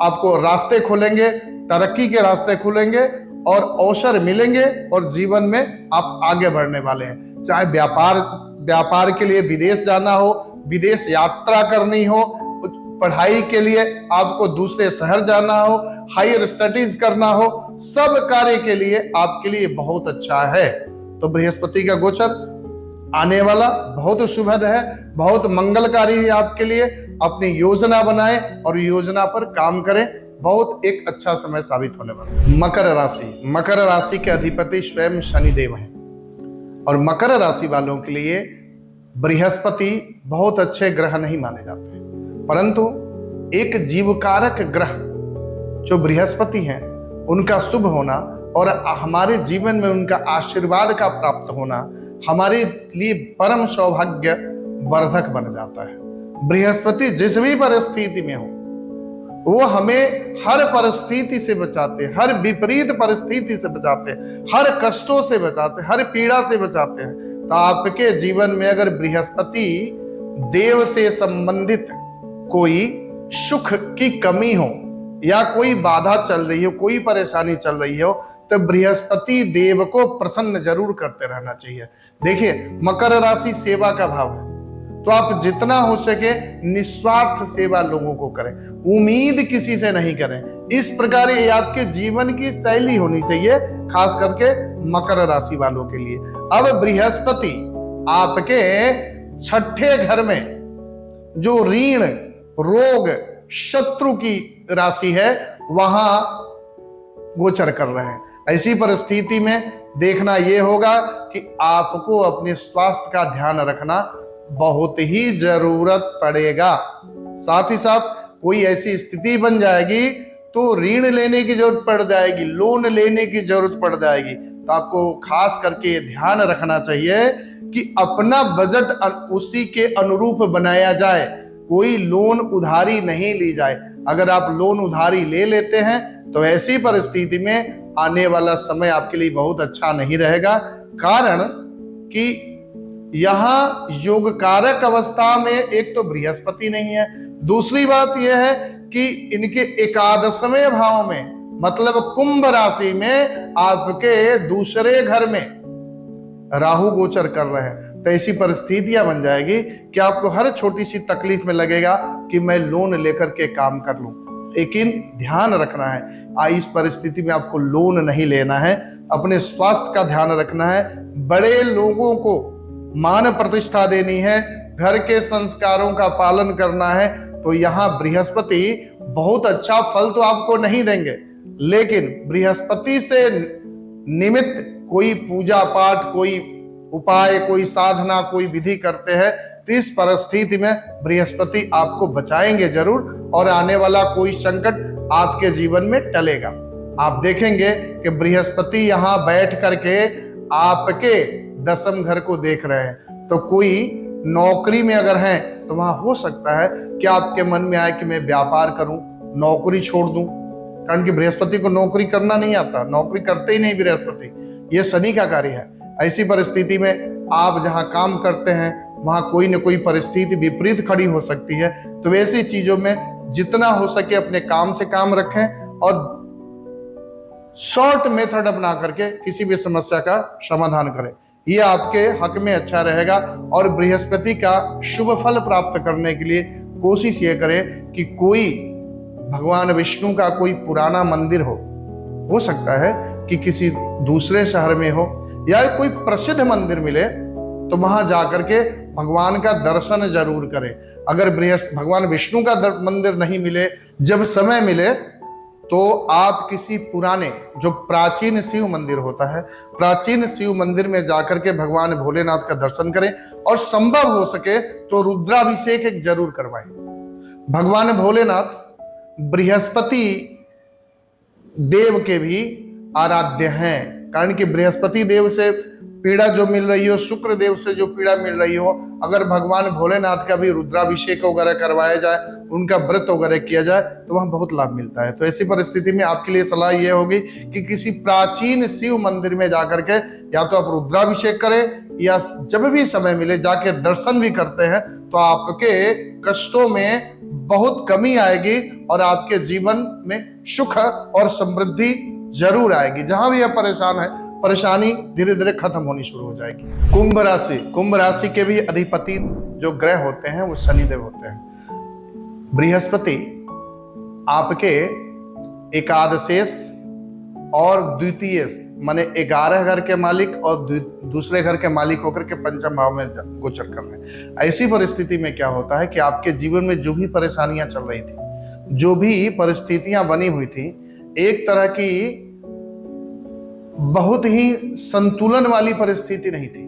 आपको रास्ते खोलेंगे, तरक्की के रास्ते खुलेंगे और अवसर मिलेंगे और जीवन में आप आगे बढ़ने वाले हैं। चाहे व्यापार के लिए विदेश जाना हो, विदेश यात्रा करनी हो, पढ़ाई के लिए आपको दूसरे शहर जाना हो, हायर स्टडीज करना हो, सब कार्य के लिए आपके लिए बहुत अच्छा है। तो बृहस्पति का गोचर आने वाला बहुत शुभद है, बहुत मंगलकारी है आपके लिए। अपनी योजना बनाएं और योजना पर काम करें, बहुत एक अच्छा समय साबित होने वाला। मकर राशि के अधिपति स्वयं शनिदेव हैं और मकर राशि वालों के लिए बृहस्पति बहुत अच्छे ग्रह नहीं माने जाते, परंतु एक जीवकारक ग्रह जो बृहस्पति हैं उनका शुभ होना और हमारे जीवन में उनका आशीर्वाद का प्राप्त होना हमारे लिए परम सौभाग्य वर्धक बन जाता है। बृहस्पति जिस भी परिस्थिति में हो वो हमें हर परिस्थिति से बचाते हैं, हर विपरीत परिस्थिति से बचाते हैं, हर कष्टों से बचाते हैं, हर पीड़ा से बचाते हैं। तो आपके जीवन में अगर बृहस्पति देव से संबंधित कोई सुख की कमी हो या कोई बाधा चल रही हो, कोई परेशानी चल रही हो, तो बृहस्पति देव को प्रसन्न जरूर करते रहना चाहिए। देखिए, मकर राशि सेवा का भाव है, तो आप जितना हो सके निस्वार्थ सेवा लोगों को करें, उम्मीद किसी से नहीं करें। इस प्रकार ये आपके जीवन की शैली होनी चाहिए, खास करके मकर राशि वालों के लिए। अब बृहस्पति आपके छठे घर में जो ऋण, रोग, शत्रु की राशि है वहां गोचर कर रहे हैं। ऐसी परिस्थिति में देखना यह होगा कि आपको अपने स्वास्थ्य का ध्यान रखना बहुत ही जरूरत पड़ेगा। साथ ही साथ कोई ऐसी स्थिति बन जाएगी तो ऋण लेने की जरूरत पड़ जाएगी, लोन लेने की जरूरत पड़ जाएगी। तो आपको खास करके ध्यान रखना चाहिए कि अपना बजट उसी के अनुरूप बनाया जाए, कोई लोन उधारी नहीं ली जाए। अगर आप लोन उधारी ले लेते हैं तो ऐसी परिस्थिति में आने वाला समय आपके लिए बहुत अच्छा नहीं रहेगा, कारण कि यहां योगकारक अवस्था में एक तो बृहस्पति नहीं है, दूसरी बात यह है कि इनके एकादशवें भाव में मतलब कुंभ राशि में आपके दूसरे घर में राहु गोचर कर रहे हैं। तो ऐसी परिस्थितियां बन जाएगी कि आपको हर छोटी सी तकलीफ में लगेगा कि मैं लोन लेकर के काम कर लूं, लेकिन ध्यान रखना है इस परिस्थिति में आपको लोन नहीं लेना है, अपने स्वास्थ्य का ध्यान रखना है, बड़े लोगों को मान प्रतिष्ठा देनी है, घर के संस्कारों का पालन करना है। तो यहाँ बृहस्पति बहुत अच्छा फल तो आपको नहीं देंगे, लेकिन बृहस्पति से निमित्त कोई पूजा पाठ, कोई उपाय, कोई साधना, कोई विधि करते हैं तो इस परिस्थिति में बृहस्पति आपको बचाएंगे जरूर और आने वाला कोई संकट आपके जीवन में टलेगा। आप देखेंगे कि बृहस्पति यहाँ बैठ करके आपके दसम घर को देख रहे हैं। तो कोई नौकरी में अगर हैं तो वहां हो सकता है कि आपके मन में आए कि मैं व्यापार करूं, नौकरी छोड़ दूं, कारण कि बृहस्पति को नौकरी करना नहीं आता, नौकरी करते ही नहीं बृहस्पति, ये शनि का कार्य है। ऐसी परिस्थिति में आप जहां काम करते हैं वहां कोई न कोई परिस्थिति विपरीत खड़ी हो सकती है। तो ऐसी चीजों में जितना हो सके अपने काम से काम रखें और शॉर्ट मेथड अपना करके किसी भी समस्या का समाधान करें, ये आपके हक में अच्छा रहेगा। और बृहस्पति का शुभ फल प्राप्त करने के लिए कोशिश ये करें कि कोई भगवान विष्णु का कोई पुराना मंदिर हो सकता है कि किसी दूसरे शहर में हो या कोई प्रसिद्ध मंदिर मिले तो वहां जाकर के भगवान का दर्शन जरूर करें। अगर भगवान विष्णु का मंदिर नहीं मिले, जब समय मिले तो आप किसी पुराने, जो प्राचीन शिव मंदिर होता है, प्राचीन शिव मंदिर में जाकर के भगवान भोलेनाथ का दर्शन करें और संभव हो सके तो रुद्राभिषेक एक जरूर करवाएं। भगवान भोलेनाथ बृहस्पति देव के भी आराध्य हैं, कारण कि बृहस्पति देव से पीड़ा जो मिल रही हो, शुक्र देव से जो पीड़ा मिल रही हो, अगर भगवान भोलेनाथ का भी रुद्राभिषेक वगैरह करवाया जाए, उनका व्रत वगैरह किया जाए तो वहां बहुत लाभ मिलता है। तो ऐसी परिस्थिति में आपके लिए सलाह यह होगी कि किसी प्राचीन शिव मंदिर में जाकर के या तो आप रुद्राभिषेक करें या जब भी समय मिले जाके दर्शन भी करते हैं तो आपके कष्टों में बहुत कमी आएगी और आपके जीवन में सुख और समृद्धि जरूर आएगी। जहां भी आप परेशान है, परेशानी धीरे धीरे खत्म होनी शुरू हो जाएगी। कुंभ राशि, कुंभ राशि के भी अधिपति जो ग्रह होते हैं वो शनिदेव होते हैं। बृहस्पति आपके एकादशेष और द्वितीय माने 11 घर के मालिक और दूसरे घर के मालिक होकर के पंचम भाव में गोचर कर रहे हैं। ऐसी परिस्थिति में क्या होता है कि आपके जीवन में जो भी परेशानियां चल रही थी, जो भी परिस्थितियां बनी हुई थी, एक तरह की बहुत ही संतुलन वाली परिस्थिति नहीं थी।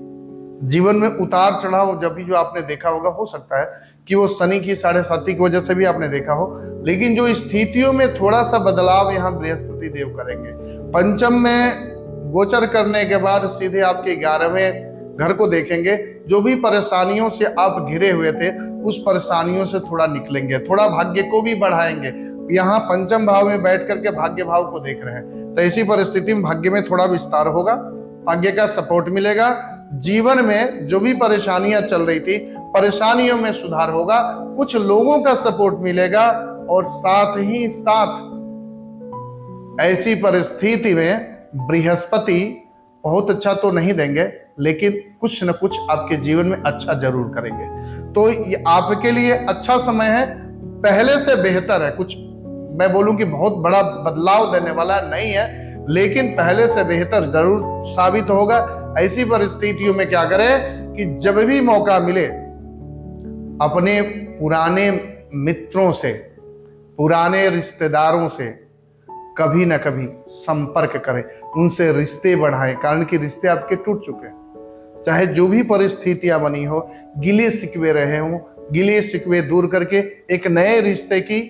जीवन में उतार चढ़ाव जब भी जो आपने देखा होगा, हो सकता है कि वो शनि की 7.5 की वजह से भी आपने देखा हो, लेकिन जो स्थितियों में थोड़ा सा बदलाव यहाँ बृहस्पति देव करेंगे। पंचम में गोचर करने के बाद सीधे आपके 11वें घर को देखेंगे। जो भी परेशानियों से आप घिरे हुए थे उस परेशानियों से थोड़ा निकलेंगे, थोड़ा भाग्य को भी बढ़ाएंगे। यहाँ पंचम भाव में बैठ करके भाग्य भाव को देख रहे हैं, तो ऐसी परिस्थिति में भाग्य में थोड़ा विस्तार होगा, भाग्य का सपोर्ट मिलेगा। जीवन में जो भी परेशानियां चल रही थी, परेशानियों में सुधार होगा, कुछ लोगों का सपोर्ट मिलेगा और साथ ही साथ ऐसी परिस्थिति में बृहस्पति बहुत अच्छा तो नहीं देंगे, लेकिन कुछ न कुछ आपके जीवन में अच्छा जरूर करेंगे। तो ये आपके लिए अच्छा समय है, पहले से बेहतर है। कुछ मैं बोलूं कि बहुत बड़ा बदलाव देने वाला नहीं है, लेकिन पहले से बेहतर जरूर साबित होगा। ऐसी परिस्थितियों में क्या करें कि जब भी मौका मिले अपने पुराने मित्रों से, पुराने रिश्तेदारों से कभी ना कभी संपर्क करें, उनसे रिश्ते बढ़ाएं, कारण कि रिश्ते आपके टूट चुके हैं। चाहे जो भी परिस्थितियां बनी हो, गिले शिकवे रहे हो, गिले शिकवे दूर करके एक नए रिश्ते की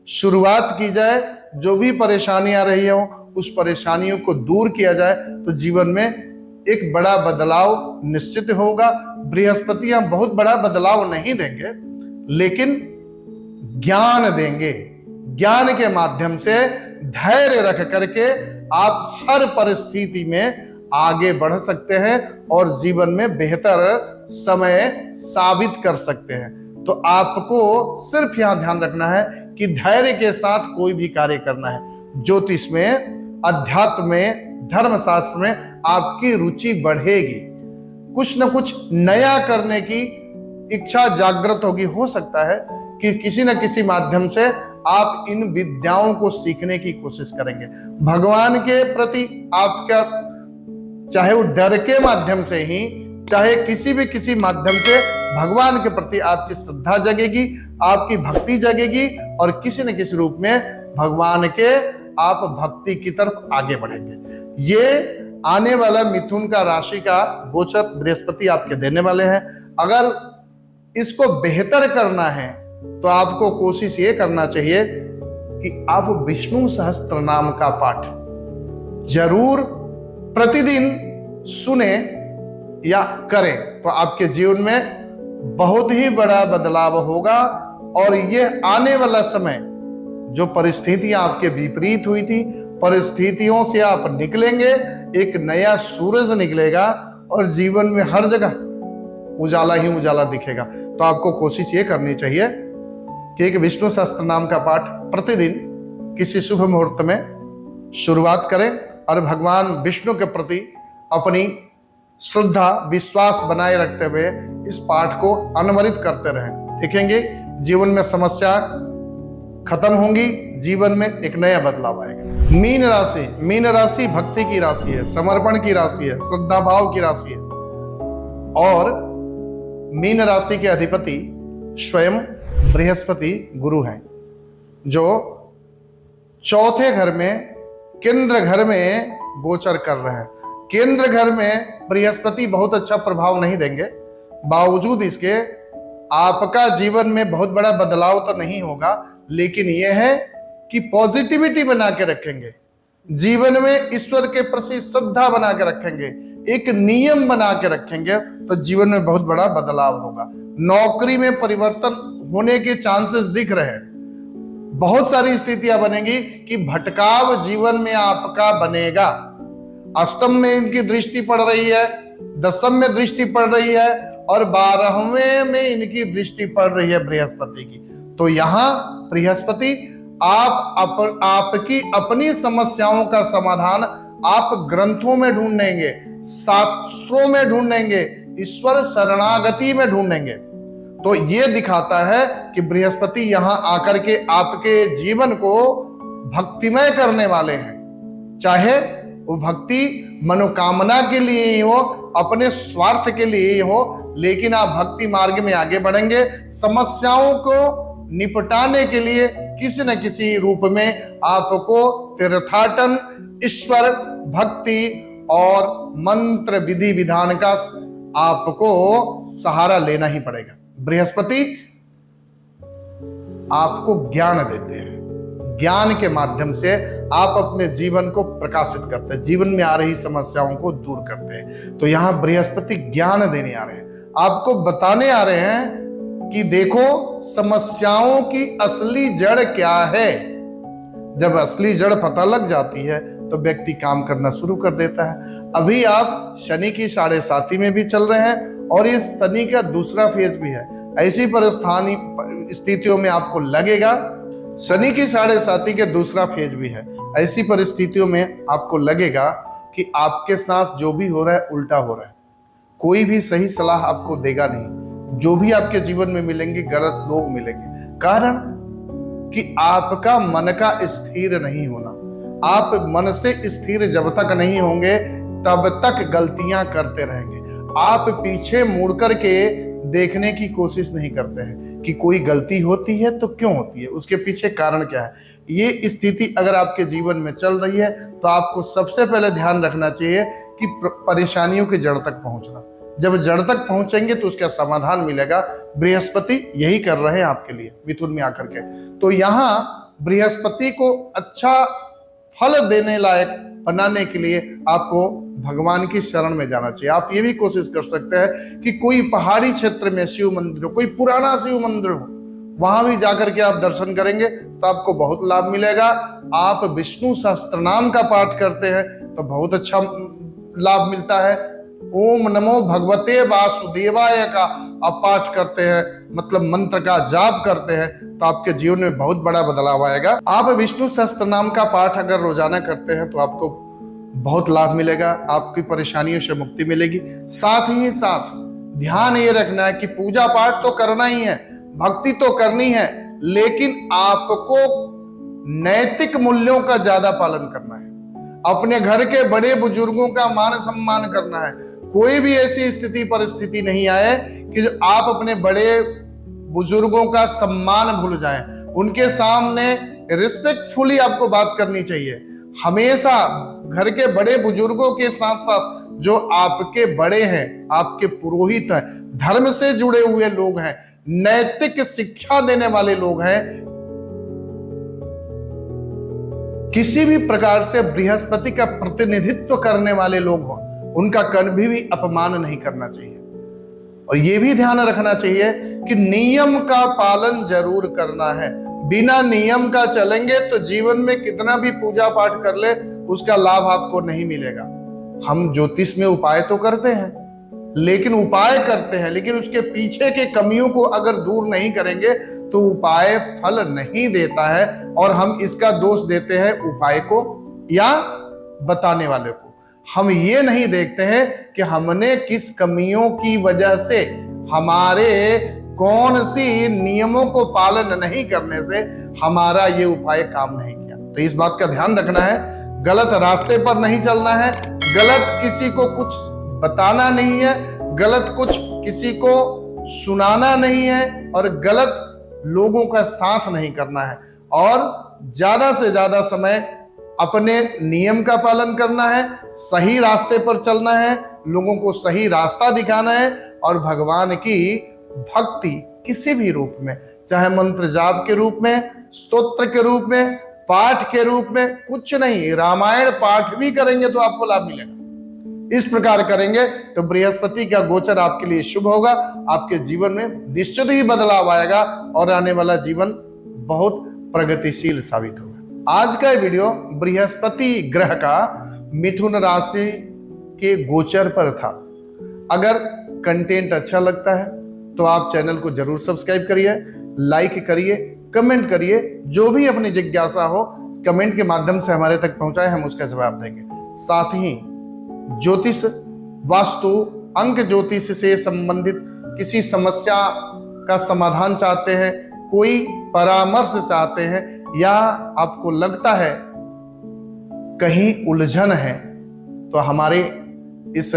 शुरुआत की जाए। जो भी परेशानियां रही हो उस परेशानियों को दूर किया जाए तो जीवन में एक बड़ा बदलाव निश्चित होगा। बृहस्पति हम बहुत बड़ा बदलाव नहीं देंगे, लेकिन ज्ञान देंगे। ज्ञान के माध्यम से धैर्य रख करके आप हर परिस्थिति में आगे बढ़ सकते हैं और जीवन में बेहतर समय साबित कर सकते हैं। तो आपको सिर्फ यहां ध्यान रखना है कि धैर्य के साथ कोई भी कार्य करना है। ज्योतिष में, अध्यात्म में, धर्मशास्त्र में आपकी रुचि बढ़ेगी, कुछ न कुछ नया करने की इच्छा जागृत होगी। हो सकता है कि किसी न किसी माध्यम से आप इन विद्याओं को सीखने की कोशिश करेंगे। भगवान के प्रति आपका, चाहे वो डर के माध्यम से ही, चाहे किसी माध्यम से भगवान के प्रति आपकी श्रद्धा जगेगी, आपकी भक्ति जगेगी और किसी न किसी रूप में भगवान के आप भक्ति की तरफ आगे बढ़ेंगे। ये आने वाला मिथुन का राशि का गोचर बृहस्पति आपके देने वाले हैं। अगर इसको बेहतर करना है तो आपको कोशिश ये करना चाहिए कि आप विष्णु सहस्त्र नाम का पाठ जरूर प्रतिदिन सुने या करें, तो आपके जीवन में बहुत ही बड़ा बदलाव होगा। और ये आने वाला समय, जो परिस्थितियां आपके विपरीत हुई थी, परिस्थितियों से आप निकलेंगे, एक नया सूरज निकलेगा और जीवन में हर जगह उजाला ही उजाला दिखेगा। तो आपको कोशिश ये करनी चाहिए कि एक विष्णु सहस्त्र नाम का पाठ प्रतिदिन किसी शुभ मुहूर्त में शुरुआत करें और भगवान विष्णु के प्रति अपनी श्रद्धा, विश्वास बनाए रखते हुए इस पाठ को अनवरत करते रहें। देखेंगे जीवन में समस्या खत्म होंगी, जीवन में एक नया बदलाव आएगा। मीन राशि, मीन राशि भक्ति की राशि है, समर्पण की राशि है, श्रद्धा भाव की राशि है। और मीन राशि के अधिपति स्वयं बृहस्पति गुरु हैं, जो चौथे घर में केंद्र घर में गोचर कर रहे हैं। केंद्र घर में बृहस्पति बहुत अच्छा प्रभाव नहीं देंगे, बावजूद इसके आपका जीवन में बहुत बड़ा बदलाव तो नहीं होगा, लेकिन यह है कि पॉजिटिविटी बना के रखेंगे, जीवन में ईश्वर के प्रति श्रद्धा बना के रखेंगे, एक नियम बना के रखेंगे, तो जीवन में बहुत बड़ा बदलाव होगा। नौकरी में परिवर्तन होने के चांसेस दिख रहे हैं। बहुत सारी स्थितियां बनेंगी कि भटकाव जीवन में आपका बनेगा। अष्टम में इनकी दृष्टि पड़ रही है, दसम में दृष्टि पड़ रही है और 12वें में इनकी दृष्टि पड़ रही है बृहस्पति की। तो यहां बृहस्पति आपकी अपनी समस्याओं का समाधान आप ग्रंथों में ढूंढेंगे, शास्त्रों में ढूंढेंगे, ईश्वर शरणागति में ढूंढेंगे। तो ये दिखाता है कि बृहस्पति यहां आकर के आपके जीवन को भक्तिमय करने वाले हैं। चाहे वो भक्ति मनोकामना के लिए ही हो, अपने स्वार्थ के लिए ही हो, लेकिन आप भक्ति मार्ग में आगे बढ़ेंगे। समस्याओं को निपटाने के लिए किसी न किसी रूप में आपको तीर्थाटन, ईश्वर भक्ति और मंत्र विधि विधान का आपको सहारा लेना ही पड़ेगा। बृहस्पति आपको ज्ञान देते हैं, ज्ञान के माध्यम से आप अपने जीवन को प्रकाशित करते हैं, जीवन में आ रही समस्याओं को दूर करते हैं। तो यहां बृहस्पति ज्ञान देने आ रहे हैं, आपको बताने आ रहे हैं कि देखो समस्याओं की असली जड़ क्या है। जब असली जड़ पता लग जाती है तो व्यक्ति काम करना शुरू कर देता है। अभी आप शनि की 7.5 में भी चल रहे हैं और ये शनि का दूसरा फेज भी है। ऐसी परिस्थितियों में आपको लगेगा, शनि की 7.5 के दूसरा फेज भी है, ऐसी परिस्थितियों में आपको लगेगा कि आपके साथ जो भी हो रहा है उल्टा हो रहा है। कोई भी सही सलाह आपको देगा नहीं, जो भी आपके जीवन में मिलेंगे गलत लोग मिलेंगे। कारण कि आपका मन का स्थिर नहीं होना। आप मन से स्थिर जब तक नहीं होंगे तब तक गलतियां करते रहेंगे। आप पीछे मुड़ करके देखने की कोशिश नहीं करते हैं कि कोई गलती होती है तो क्यों होती है, उसके पीछे कारण क्या है। ये स्थिति अगर आपके जीवन में चल रही है तो आपको सबसे पहले ध्यान रखना चाहिए कि परेशानियों की जड़ तक पहुंचना। जब जड़ तक पहुंचेंगे तो उसका समाधान मिलेगा। बृहस्पति यही कर रहे हैं आपके लिए मिथुन में आकर के। तो यहाँ बृहस्पति को अच्छा फल देने लायक बनाने के लिए आपको भगवान की शरण में जाना चाहिए। आप ये भी कोशिश कर सकते हैं कि कोई पहाड़ी क्षेत्र में शिव मंदिर हो, कोई पुराना शिव मंदिर हो, वहां भी जाकर के आप दर्शन करेंगे तो आपको बहुत लाभ मिलेगा। आप विष्णु सहस्त्र नाम का पाठ करते हैं तो बहुत अच्छा लाभ मिलता है। ओम नमो भगवते वासुदेवाय का आप पाठ करते हैं, मतलब मंत्र का जाप करते हैं, तो आपके जीवन में बहुत बड़ा बदलाव आएगा। आप विष्णु सहस्त्र नाम का पाठ अगर रोजाना करते हैं तो आपको बहुत लाभ मिलेगा, आपकी परेशानियों से मुक्ति मिलेगी। साथ ही साथ ध्यान ये रखना है कि पूजा पाठ तो करना ही है, भक्ति तो करनी है, लेकिन आपको नैतिक मूल्यों का ज्यादा पालन करना है। अपने घर के बड़े बुजुर्गों का मान सम्मान करना है। कोई भी ऐसी स्थिति परिस्थिति नहीं आए कि जो आप अपने बड़े बुजुर्गों का सम्मान भूल जाएं। उनके सामने रिस्पेक्टफुली आपको बात करनी चाहिए। हमेशा घर के बड़े बुजुर्गों के साथ साथ जो आपके बड़े हैं, आपके पुरोहित हैं, धर्म से जुड़े हुए लोग हैं, नैतिक शिक्षा देने वाले लोग हैं, किसी भी प्रकार से बृहस्पति का प्रतिनिधित्व करने वाले लोग हों, उनका कभी भी अपमान नहीं करना चाहिए। और यह भी ध्यान रखना चाहिए कि नियम का पालन जरूर करना है। बिना नियम का चलेंगे तो जीवन में कितना भी पूजा पाठ कर ले उसका लाभ आपको नहीं मिलेगा। हम ज्योतिष में उपाय तो करते हैं, लेकिन उपाय करते हैं, लेकिन उसके पीछे के कमियों को अगर दूर नहीं करेंगे तो उपाय फल नहीं देता है। और हम इसका दोष देते हैं उपाय को या बताने वाले को। हम ये नहीं देखते हैं कि हमने किस कमियों की वजह से, हमारे कौन सी नियमों को पालन नहीं करने से हमारा ये उपाय काम नहीं किया। तो इस बात का ध्यान रखना है, गलत रास्ते पर नहीं चलना है, गलत किसी को कुछ बताना नहीं है, गलत कुछ किसी को सुनाना नहीं है और गलत लोगों का साथ नहीं करना है। और ज्यादा से ज्यादा समय अपने नियम का पालन करना है, सही रास्ते पर चलना है, लोगों को सही रास्ता दिखाना है और भगवान की भक्ति किसी भी रूप में, चाहे मंत्र जाप के रूप में, स्तोत्र के रूप में, पाठ के रूप में, कुछ नहीं, रामायण पाठ भी करेंगे तो आपको लाभ मिलेगा। इस प्रकार करेंगे तो बृहस्पति का गोचर आपके लिए शुभ होगा, आपके जीवन में निश्चित ही बदलाव आएगा और आने वाला जीवन बहुत प्रगतिशील साबित होगा। आज का वीडियो बृहस्पति ग्रह का मिथुन राशि के गोचर पर था। अगर कंटेंट अच्छा लगता है तो आप चैनल को जरूर सब्सक्राइब करिए, लाइक करिए, कमेंट करिए, जो भी अपनी जिज्ञासा हो कमेंट के माध्यम से हमारे तक पहुंचाए, हम उसका जवाब देंगे। साथ ही ज्योतिष, वास्तु, अंक ज्योतिष से संबंधित किसी समस्या का समाधान चाहते हैं, कोई परामर्श चाहते हैं, या आपको लगता है कहीं उलझन है, तो हमारे इस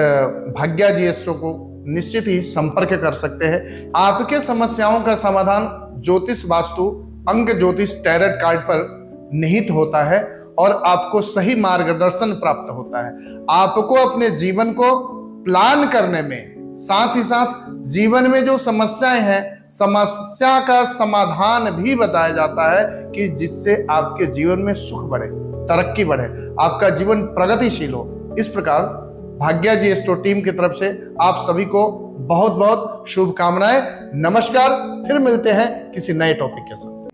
भाग्या जी एस्ट्रो को निश्चित ही संपर्क कर सकते हैं। आपके समस्याओं का समाधान ज्योतिष, वास्तु, अंक ज्योतिष, टैरोट कार्ड पर निहित होता है और आपको सही मार्गदर्शन प्राप्त होता है। आपको अपने जीवन को प्लान करने में, साथ ही साथ जीवन में जो समस्याएं हैं, समस्या का समाधान भी बताया जाता है कि जिससे आपके जीवन में सुख बढ़े, तरक्की बढ़े, आपका जीवन प्रगतिशील हो। इस प्रकार भाग्या जी एस्ट्रो टीम की तरफ से आप सभी को बहुत बहुत शुभकामनाएं। नमस्कार, फिर मिलते हैं किसी नए टॉपिक के साथ।